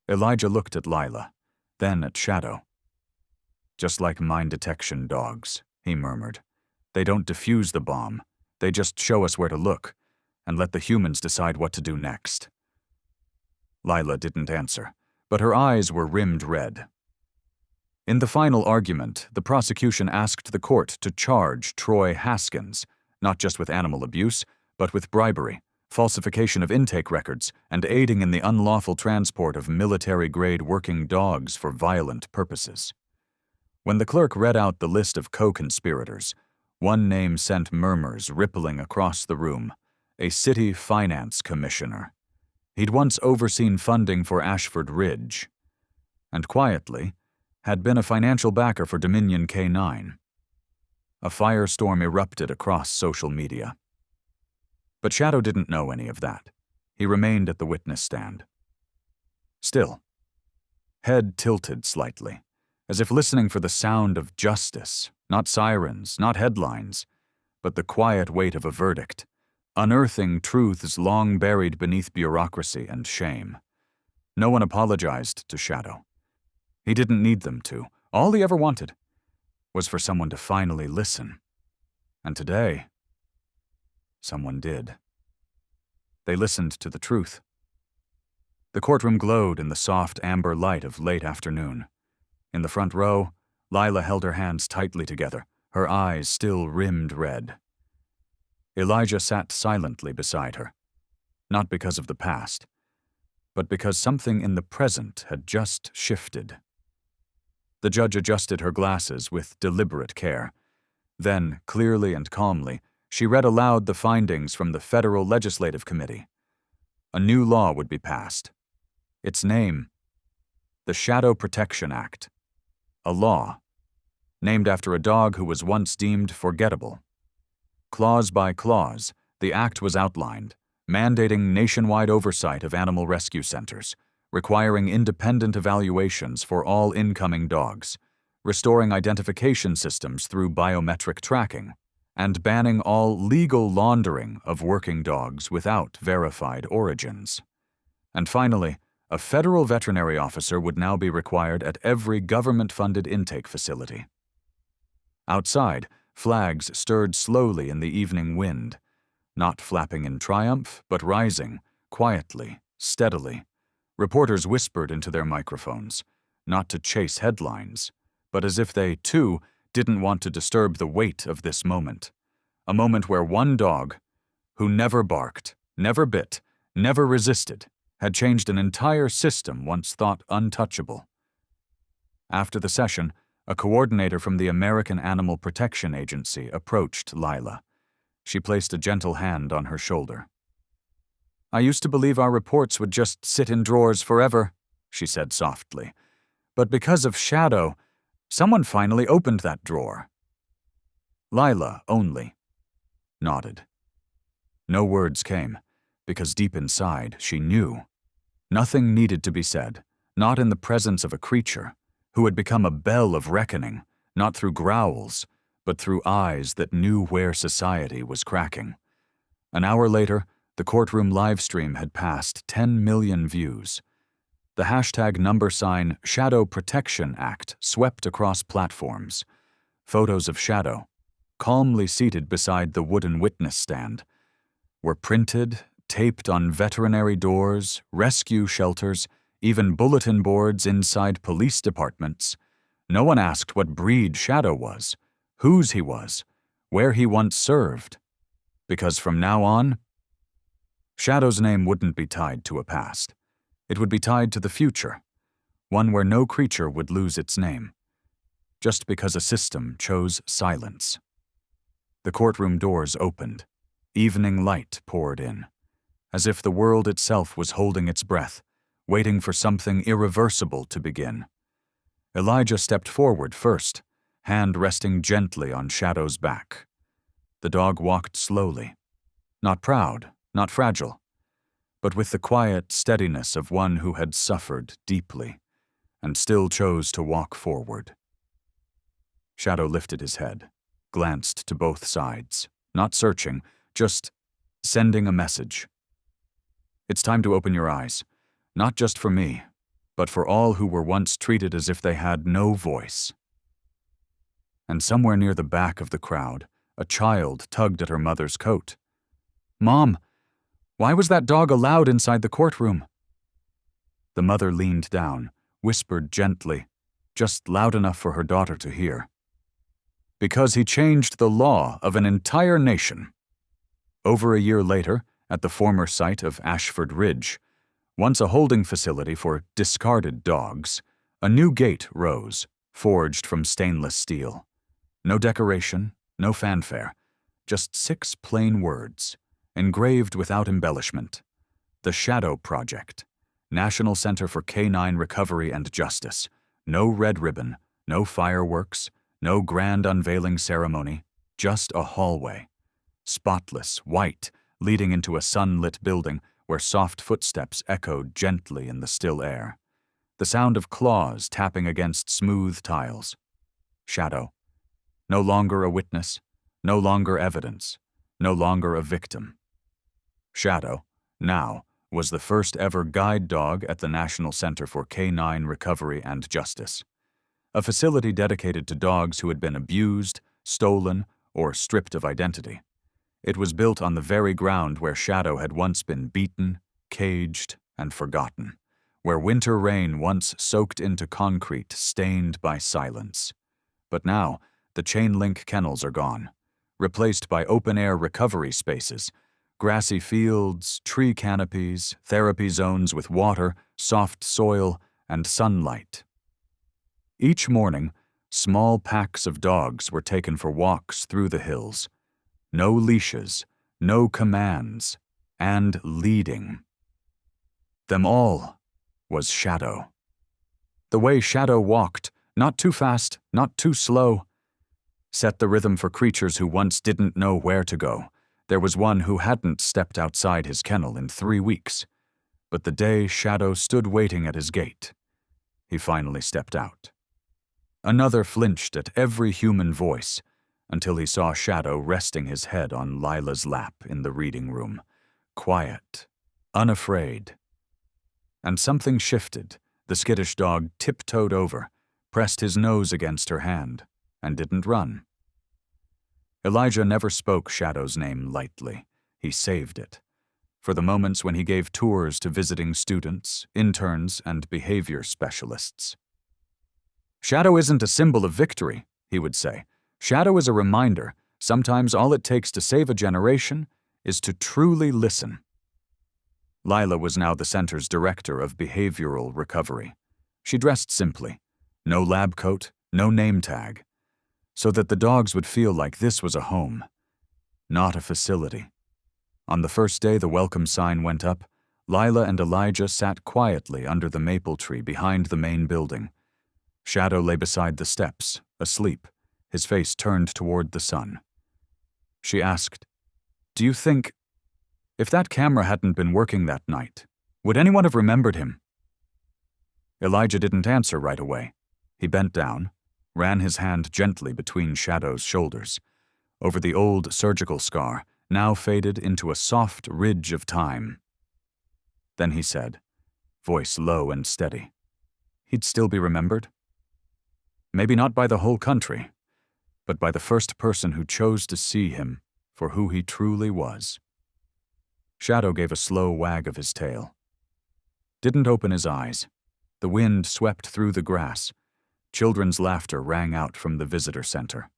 Speaker 1: Elijah looked at Lila, then at Shadow. "Just like mine detection dogs," he murmured. "They don't defuse the bomb, they just show us where to look, and let the humans decide what to do next." Lila didn't answer, but her eyes were rimmed red. In the final argument, the prosecution asked the court to charge Troy Haskins, not just with animal abuse, but with bribery, falsification of intake records, and aiding in the unlawful transport of military-grade working dogs for violent purposes. When the clerk read out the list of co-conspirators, one name sent murmurs rippling across the room: a city finance commissioner. He'd once overseen funding for Ashford Ridge, and quietly had been a financial backer for Dominion K9. A firestorm erupted across social media. But Shadow didn't know any of that. He remained at the witness stand. Still, head tilted slightly, as if listening for the sound of justice, not sirens, not headlines, but the quiet weight of a verdict, unearthing truths long buried beneath bureaucracy and shame. No one apologized to Shadow. He didn't need them to. All he ever wanted was for someone to finally listen. And today, someone did. They listened to the truth. The courtroom glowed in the soft amber light of late afternoon. In the front row, Lila held her hands tightly together, her eyes still rimmed red. Elijah sat silently beside her, not because of the past, but because something in the present had just shifted. The judge adjusted her glasses with deliberate care. Then, clearly and calmly, she read aloud the findings from the Federal Legislative Committee. A new law would be passed. Its name, the Shadow Protection Act. A law named after a dog who was once deemed forgettable. Clause by clause, the act was outlined, mandating nationwide oversight of animal rescue centers, requiring independent evaluations for all incoming dogs, restoring identification systems through biometric tracking, and banning all legal laundering of working dogs without verified origins. And finally, a federal veterinary officer would now be required at every government-funded intake facility. Outside, flags stirred slowly in the evening wind, not flapping in triumph, but rising, quietly, steadily. Reporters whispered into their microphones, not to chase headlines, but as if they, too, didn't want to disturb the weight of this moment. A moment where one dog, who never barked, never bit, never resisted, had changed an entire system once thought untouchable. After the session, a coordinator from the American Animal Protection Agency approached Lila. She placed a gentle hand on her shoulder. "I used to believe our reports would just sit in drawers forever," she said softly. "But because of Shadow, someone finally opened that drawer." Lila only nodded. No words came, because deep inside she knew. Nothing needed to be said, not in the presence of a creature who had become a bell of reckoning, not through growls, but through eyes that knew where society was cracking. An hour later, the courtroom livestream had passed 10 million views. The hashtag # Shadow Protection Act swept across platforms. Photos of Shadow, calmly seated beside the wooden witness stand, were printed, taped on veterinary doors, rescue shelters, even bulletin boards inside police departments. No one asked what breed Shadow was, whose he was, where he once served. Because from now on, Shadow's name wouldn't be tied to a past. It would be tied to the future, one where no creature would lose its name, just because a system chose silence. The courtroom doors opened. Evening light poured in, as if the world itself was holding its breath, waiting for something irreversible to begin. Elijah stepped forward first, hand resting gently on Shadow's back. The dog walked slowly, not proud, not fragile, but with the quiet steadiness of one who had suffered deeply and still chose to walk forward. Shadow lifted his head, glanced to both sides, not searching, just sending a message. "It's time to open your eyes, not just for me, but for all who were once treated as if they had no voice." And somewhere near the back of the crowd, a child tugged at her mother's coat. "Mom, why was that dog allowed inside the courtroom?" The mother leaned down, whispered gently, just loud enough for her daughter to hear. "Because he changed the law of an entire nation." Over a year later, at the former site of Ashford Ridge, once a holding facility for discarded dogs, a new gate rose, forged from stainless steel. No decoration, no fanfare, just 6 plain words, engraved without embellishment. The Shadow Project, National Center for Canine Recovery and Justice. No red ribbon, no fireworks, no grand unveiling ceremony, just a hallway. Spotless, white, leading into a sunlit building where soft footsteps echoed gently in the still air. The sound of claws tapping against smooth tiles. Shadow. No longer a witness, no longer evidence, no longer a victim. Shadow, now, was the first ever guide dog at the National Center for Canine Recovery and Justice, a facility dedicated to dogs who had been abused, stolen, or stripped of identity. It was built on the very ground where Shadow had once been beaten, caged, and forgotten, where winter rain once soaked into concrete stained by silence. But now, the chain-link kennels are gone, replaced by open-air recovery spaces, grassy fields, tree canopies, therapy zones with water, soft soil, and sunlight. Each morning, small packs of dogs were taken for walks through the hills. No leashes, no commands, and leading. Them all was Shadow. The way Shadow walked, not too fast, not too slow, set the rhythm for creatures who once didn't know where to go. There was one who hadn't stepped outside his kennel in 3 weeks, but the day Shadow stood waiting at his gate, he finally stepped out. Another flinched at every human voice until he saw Shadow resting his head on Lila's lap in the reading room, quiet, unafraid. And something shifted. The skittish dog tiptoed over, pressed his nose against her hand, and didn't run. Elijah never spoke Shadow's name lightly. He saved it for the moments when he gave tours to visiting students, interns, and behavior specialists. Shadow isn't a symbol of victory, he would say. Shadow is a reminder. Sometimes all it takes to save a generation is to truly listen. Lila was now the center's director of behavioral recovery. She dressed simply, no lab coat, no name tag, so that the dogs would feel like this was a home, not a facility. On the first day the welcome sign went up, Lila and Elijah sat quietly under the maple tree behind the main building. Shadow lay beside the steps, asleep, his face turned toward the sun. She asked, "Do you think, if that camera hadn't been working that night, would anyone have remembered him?" Elijah didn't answer right away. He bent down, ran his hand gently between Shadow's shoulders, over the old surgical scar, now faded into a soft ridge of time. Then he said, voice low and steady, he'd still be remembered. Maybe not by the whole country, but by the first person who chose to see him for who he truly was. Shadow gave a slow wag of his tail. Didn't open his eyes. The wind swept through the grass. Children's laughter rang out from the visitor center,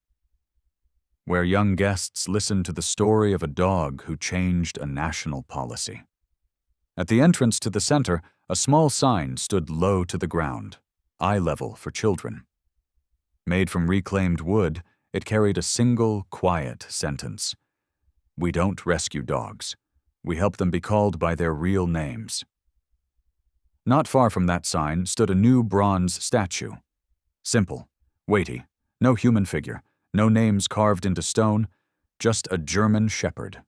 Speaker 1: where young guests listened to the story of a dog who changed a national policy. At the entrance to the center, a small sign stood low to the ground, eye level for children. Made from reclaimed wood, it carried a single, quiet sentence. "We don't rescue dogs. We help them be called by their real names." Not far from that sign stood a new bronze statue. Simple, weighty, no human figure, no names carved into stone, just a German shepherd.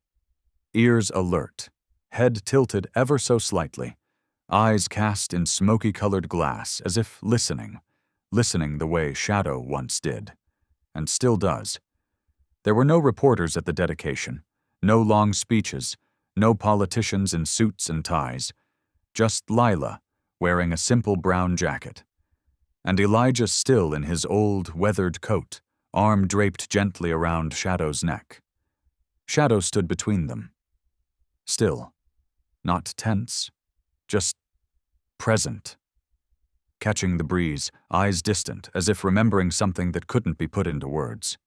Speaker 1: Ears alert, head tilted ever so slightly, eyes cast in smoky-colored glass as if listening the way Shadow once did, and still does. There were no reporters at the dedication, no long speeches, no politicians in suits and ties, just Lila, wearing a simple brown jacket, and Elijah still in his old, weathered coat, arm draped gently around Shadow's neck. Shadow stood between them. Still, not tense, just present. Catching the breeze, eyes distant, as if remembering something that couldn't be put into words.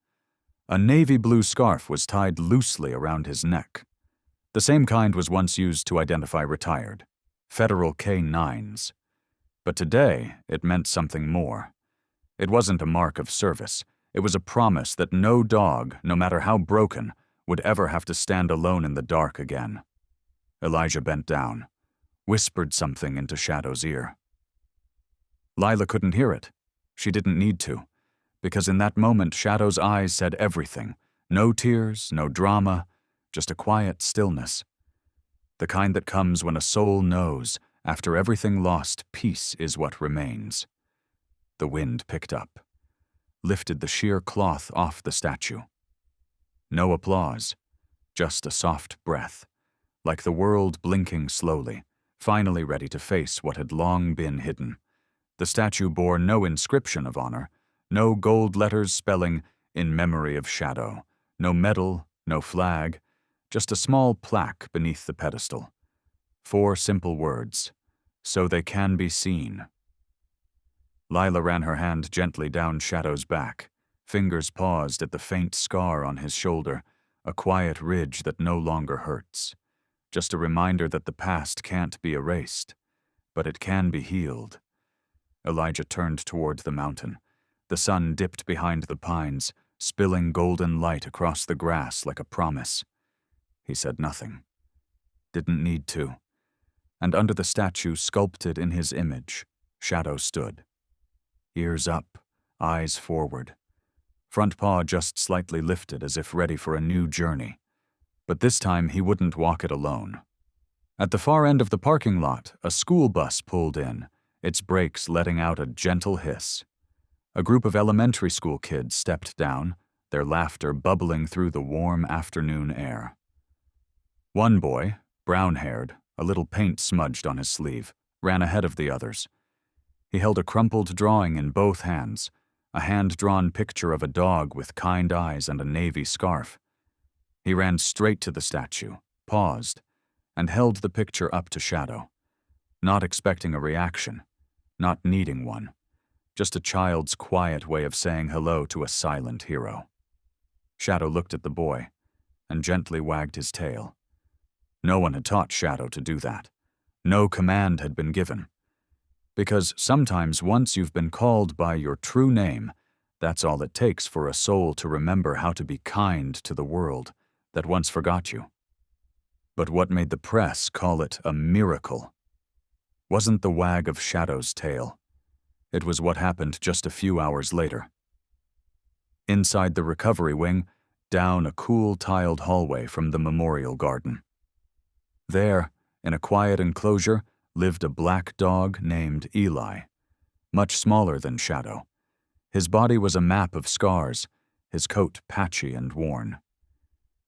Speaker 1: A navy blue scarf was tied loosely around his neck. The same kind was once used to identify retired, federal K-9s. But today, it meant something more. It wasn't a mark of service. It was a promise that no dog, no matter how broken, would ever have to stand alone in the dark again. Elijah bent down, whispered something into Shadow's ear. Lila couldn't hear it. She didn't need to, because in that moment Shadow's eyes said everything. No tears, no drama, just a quiet stillness. The kind that comes when a soul knows, after everything lost, peace is what remains. The wind picked up, lifted the sheer cloth off the statue. No applause, just a soft breath, like the world blinking slowly, finally ready to face what had long been hidden. The statue bore no inscription of honor, no gold letters spelling, "In memory of Shadow," no medal, no flag, just a small plaque beneath the pedestal. 4 simple words, "So they can be seen." Lila ran her hand gently down Shadow's back. Fingers paused at the faint scar on his shoulder, a quiet ridge that no longer hurts. Just a reminder that the past can't be erased, but it can be healed. Elijah turned toward the mountain. The sun dipped behind the pines, spilling golden light across the grass like a promise. He said nothing. Didn't need to. And under the statue sculpted in his image, Shadow stood. Ears up, eyes forward. Front paw just slightly lifted as if ready for a new journey. But this time he wouldn't walk it alone. At the far end of the parking lot, a school bus pulled in, its brakes letting out a gentle hiss. A group of elementary school kids stepped down, their laughter bubbling through the warm afternoon air. One boy, brown-haired, a little paint smudged on his sleeve, ran ahead of the others. He held a crumpled drawing in both hands, a hand-drawn picture of a dog with kind eyes and a navy scarf. He ran straight to the statue, paused, and held the picture up to Shadow, not expecting a reaction, not needing one, just a child's quiet way of saying hello to a silent hero. Shadow looked at the boy and gently wagged his tail. No one had taught Shadow to do that. No command had been given. Because sometimes once you've been called by your true name, that's all it takes for a soul to remember how to be kind to the world that once forgot you. But what made the press call it a miracle wasn't the wag of Shadow's tail. It was what happened just a few hours later. Inside the recovery wing, down a cool tiled hallway from the memorial garden. There, in a quiet enclosure, lived a black dog named Eli, much smaller than Shadow. His body was a map of scars, his coat patchy and worn.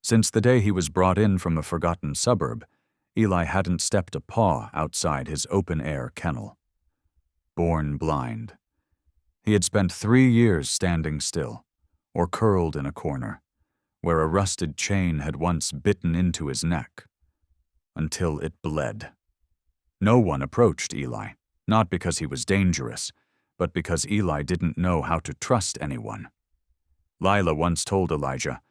Speaker 1: Since the day he was brought in from a forgotten suburb, Eli hadn't stepped a paw outside his open-air kennel. Born blind. He had spent 3 years standing still, or curled in a corner, where a rusted chain had once bitten into his neck, until it bled. No one approached Eli, not because he was dangerous, but because Eli didn't know how to trust anyone. Lila once told Elijah,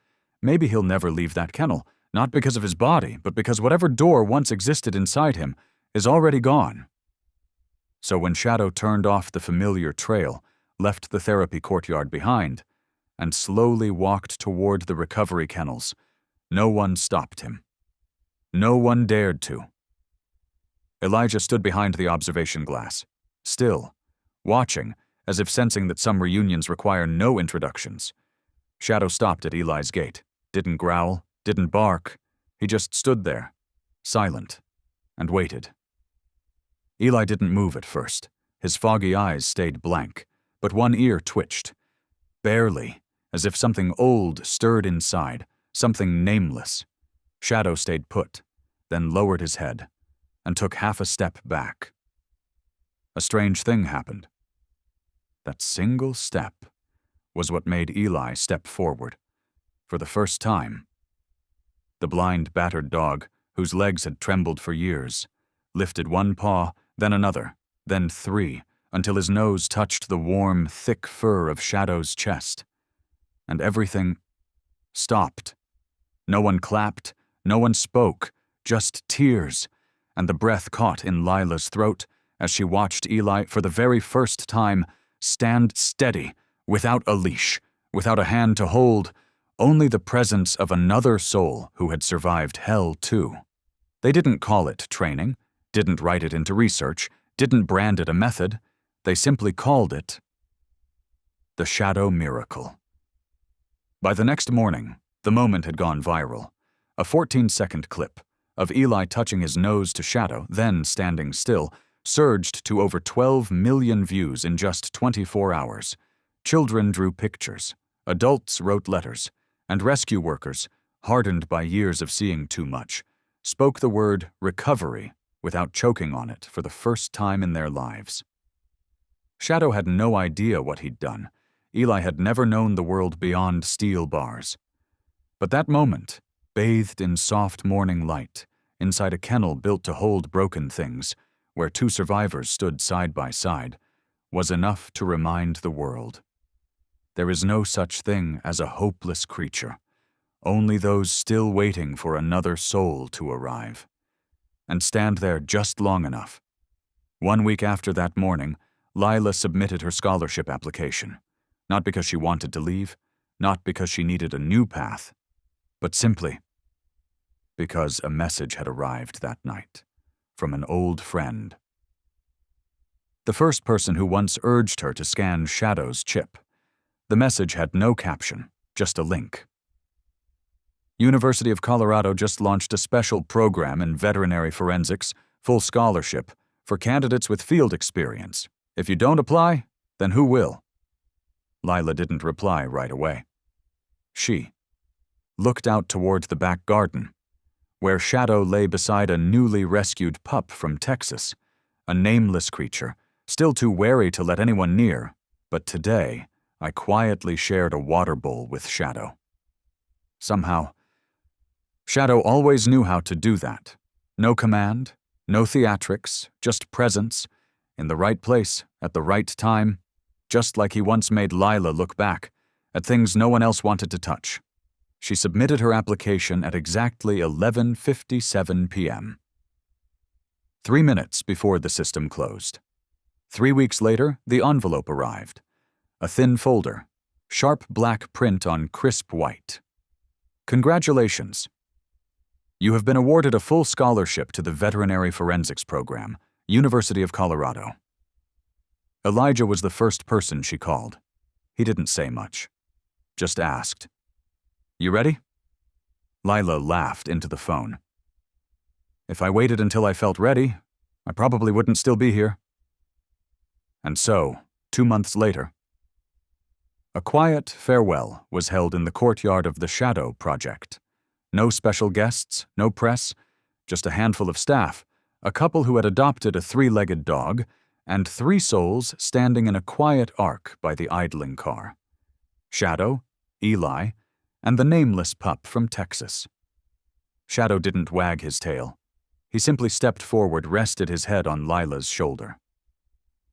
Speaker 1: maybe he'll never leave that kennel, not because of his body, but because whatever door once existed inside him is already gone. So when Shadow turned off the familiar trail, left the therapy courtyard behind, and slowly walked toward the recovery kennels, no one stopped him. No one dared to. Elijah stood behind the observation glass, still, watching, as if sensing that some reunions require no introductions. Shadow stopped at Eli's gate, didn't growl, didn't bark. He just stood there, silent, and waited. Eli didn't move at first. His foggy eyes stayed blank, but one ear twitched. Barely, as if something old stirred inside, something nameless. Shadow stayed put, then lowered his head, and took half a step back. A strange thing happened. That single step was what made Eli step forward, for the first time. The blind, battered dog, whose legs had trembled for years, lifted one paw, then another, then 3, until his nose touched the warm, thick fur of Shadow's chest. And everything stopped. No one clapped, no one spoke, just tears, and the breath caught in Lila's throat as she watched Eli, for the very first time, stand steady, without a leash, without a hand to hold, only the presence of another soul who had survived hell too. They didn't call it training, didn't write it into research, didn't brand it a method. They simply called it the Shadow Miracle. By the next morning, the moment had gone viral. A 14-second clip of Eli touching his nose to Shadow, then standing still, surged to over 12 million views in just 24 hours. Children drew pictures, adults wrote letters, and rescue workers, hardened by years of seeing too much, spoke the word recovery without choking on it for the first time in their lives. Shadow had no idea what he'd done. Eli had never known the world beyond steel bars. But that moment, bathed in soft morning light, inside a kennel built to hold broken things, where 2 survivors stood side by side, was enough to remind the world. There is no such thing as a hopeless creature, only those still waiting for another soul to arrive. And stand there just long enough. 1 week after that morning, Lila submitted her scholarship application, not because she wanted to leave, not because she needed a new path, but simply because a message had arrived that night from an old friend. The first person who once urged her to scan Shadow's chip. The message had no caption, just a link. University of Colorado just launched a special program in veterinary forensics, full scholarship, for candidates with field experience. If you don't apply, then who will? Lila didn't reply right away. She looked out toward the back garden, where Shadow lay beside a newly rescued pup from Texas, a nameless creature, still too wary to let anyone near, but today I quietly shared a water bowl with Shadow. Somehow, Shadow always knew how to do that. No command, no theatrics, just presence, in the right place, at the right time, just like he once made Lila look back at things no one else wanted to touch. She submitted her application at exactly 11:57 p.m. 3 minutes before the system closed. 3 weeks later, the envelope arrived. A thin folder, sharp black print on crisp white. Congratulations. You have been awarded a full scholarship to the Veterinary Forensics Program, University of Colorado. Elijah was the first person she called. He didn't say much, just asked, "You ready?" Lila laughed into the phone. "If I waited until I felt ready, I probably wouldn't still be here." And so, 2 months later, a quiet farewell was held in the courtyard of the Shadow Project. No special guests, no press, just a handful of staff, a couple who had adopted a 3-legged dog, and 3 souls standing in a quiet arc by the idling car. Shadow, Eli, and the nameless pup from Texas. Shadow didn't wag his tail. He simply stepped forward, rested his head on Lila's shoulder.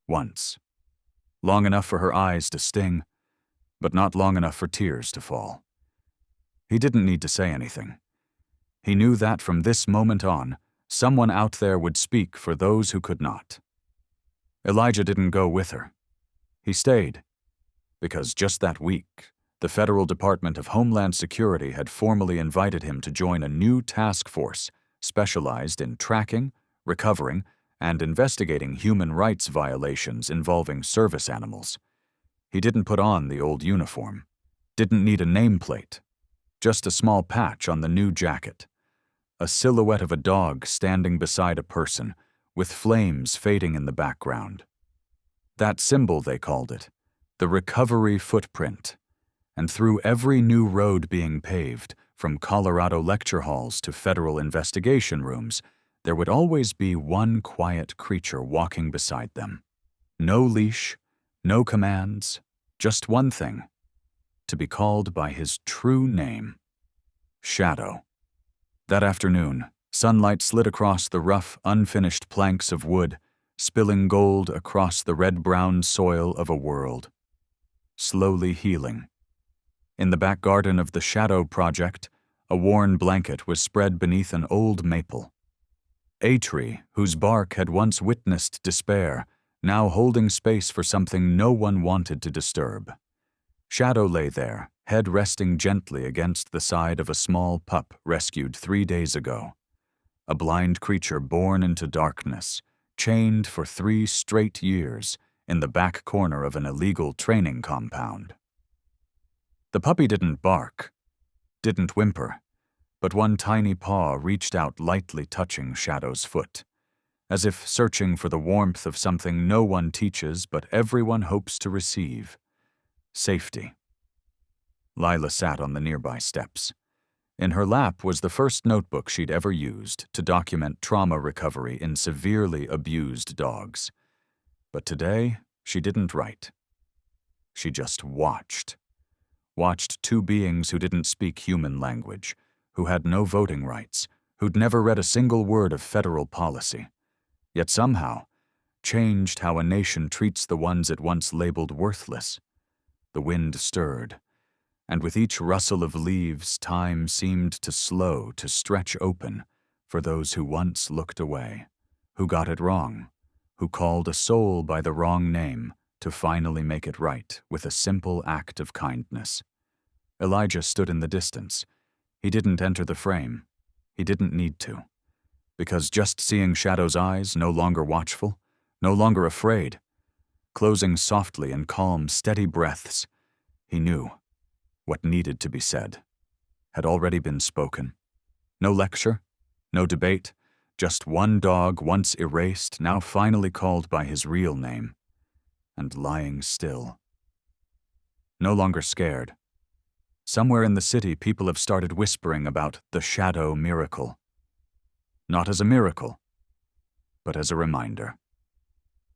Speaker 1: Once. Long enough for her eyes to sting, but not long enough for tears to fall. He didn't need to say anything. He knew that from this moment on, someone out there would speak for those who could not. Elijah didn't go with her. He stayed, because just that week, the Federal Department of Homeland Security had formally invited him to join a new task force specialized in tracking, recovering, and investigating human rights violations involving service animals. He didn't put on the old uniform, didn't need a nameplate, just a small patch on the new jacket, a silhouette of a dog standing beside a person, with flames fading in the background. That symbol, they called it, the recovery footprint. And through every new road being paved, from Colorado lecture halls to federal investigation rooms, there would always be one quiet creature walking beside them. No leash, no commands, just one thing: to be called by his true name, Shadow. That afternoon, sunlight slid across the rough, unfinished planks of wood, spilling gold across the red-brown soil of a world. Slowly healing. In the back garden of the Shadow Project, a worn blanket was spread beneath an old maple. A tree whose bark had once witnessed despair, now holding space for something no one wanted to disturb. Shadow lay there, head resting gently against the side of a small pup rescued 3 days ago. A blind creature born into darkness, chained for 3 straight years in the back corner of an illegal training compound. The puppy didn't bark, didn't whimper, but one tiny paw reached out, lightly touching Shadow's foot, as if searching for the warmth of something no one teaches but everyone hopes to receive: safety. Lila sat on the nearby steps. In her lap was the first notebook she'd ever used to document trauma recovery in severely abused dogs. But today, she didn't write. She just watched. Watched 2 beings who didn't speak human language, who had no voting rights, who'd never read a single word of federal policy, yet somehow changed how a nation treats the ones it once labeled worthless. The wind stirred, and with each rustle of leaves, time seemed to slow, to stretch open for those who once looked away, who got it wrong, who called a soul by the wrong name to finally make it right with a simple act of kindness. Elijah stood in the distance. He didn't enter the frame. He didn't need to. Because just seeing Shadow's eyes, no longer watchful, no longer afraid, closing softly in calm, steady breaths, he knew what needed to be said. had already been spoken. No lecture, no debate, just one dog once erased, now finally called by his real name, and lying still. No longer scared. Somewhere in the city, people have started whispering about the shadow miracle. Not as a miracle, but as a reminder.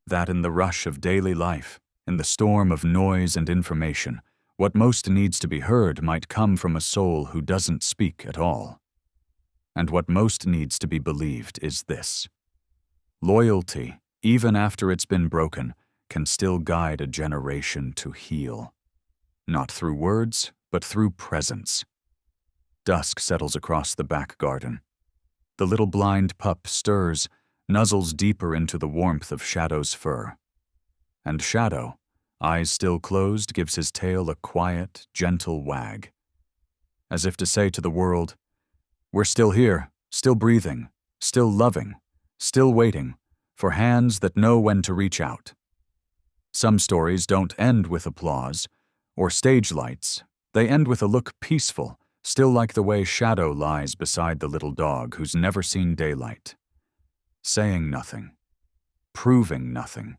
Speaker 1: That in the rush of daily life, in the storm of noise and information, what most needs to be heard might come from a soul who doesn't speak at all. And what most needs to be believed is this: loyalty, even after it's been broken, can still guide a generation to heal. Not through words, but through presence. Dusk settles across the back garden. The little blind pup stirs, nuzzles deeper into the warmth of Shadow's fur. And Shadow, eyes still closed, gives his tail a quiet, gentle wag, as if to say to the world, "We're still here, still breathing, still loving, still waiting for hands that know when to reach out." Some stories don't end with applause or stage lights. They end with a look peaceful, still like the way Shadow lies beside the little dog who's never seen daylight, saying nothing, proving nothing,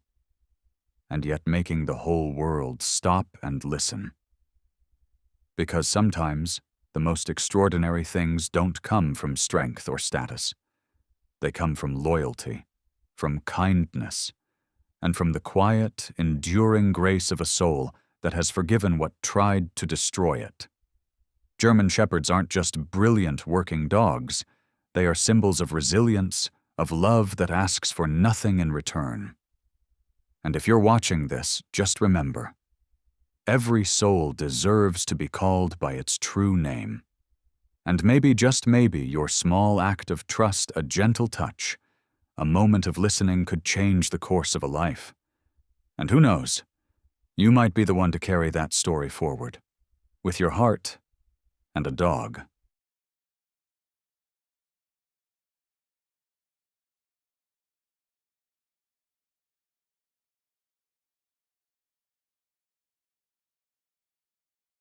Speaker 1: and yet making the whole world stop and listen. Because sometimes the most extraordinary things don't come from strength or status. They come from loyalty, from kindness, and from the quiet, enduring grace of a soul that has forgiven what tried to destroy it. German Shepherds aren't just brilliant working dogs. They are symbols of resilience, of love that asks for nothing in return. And if you're watching this, just remember, every soul deserves to be called by its true name. And maybe, just maybe, your small act of trust, a gentle touch, a moment of listening could change the course of a life. And who knows, you might be the one to carry that story forward, with your heart and a dog.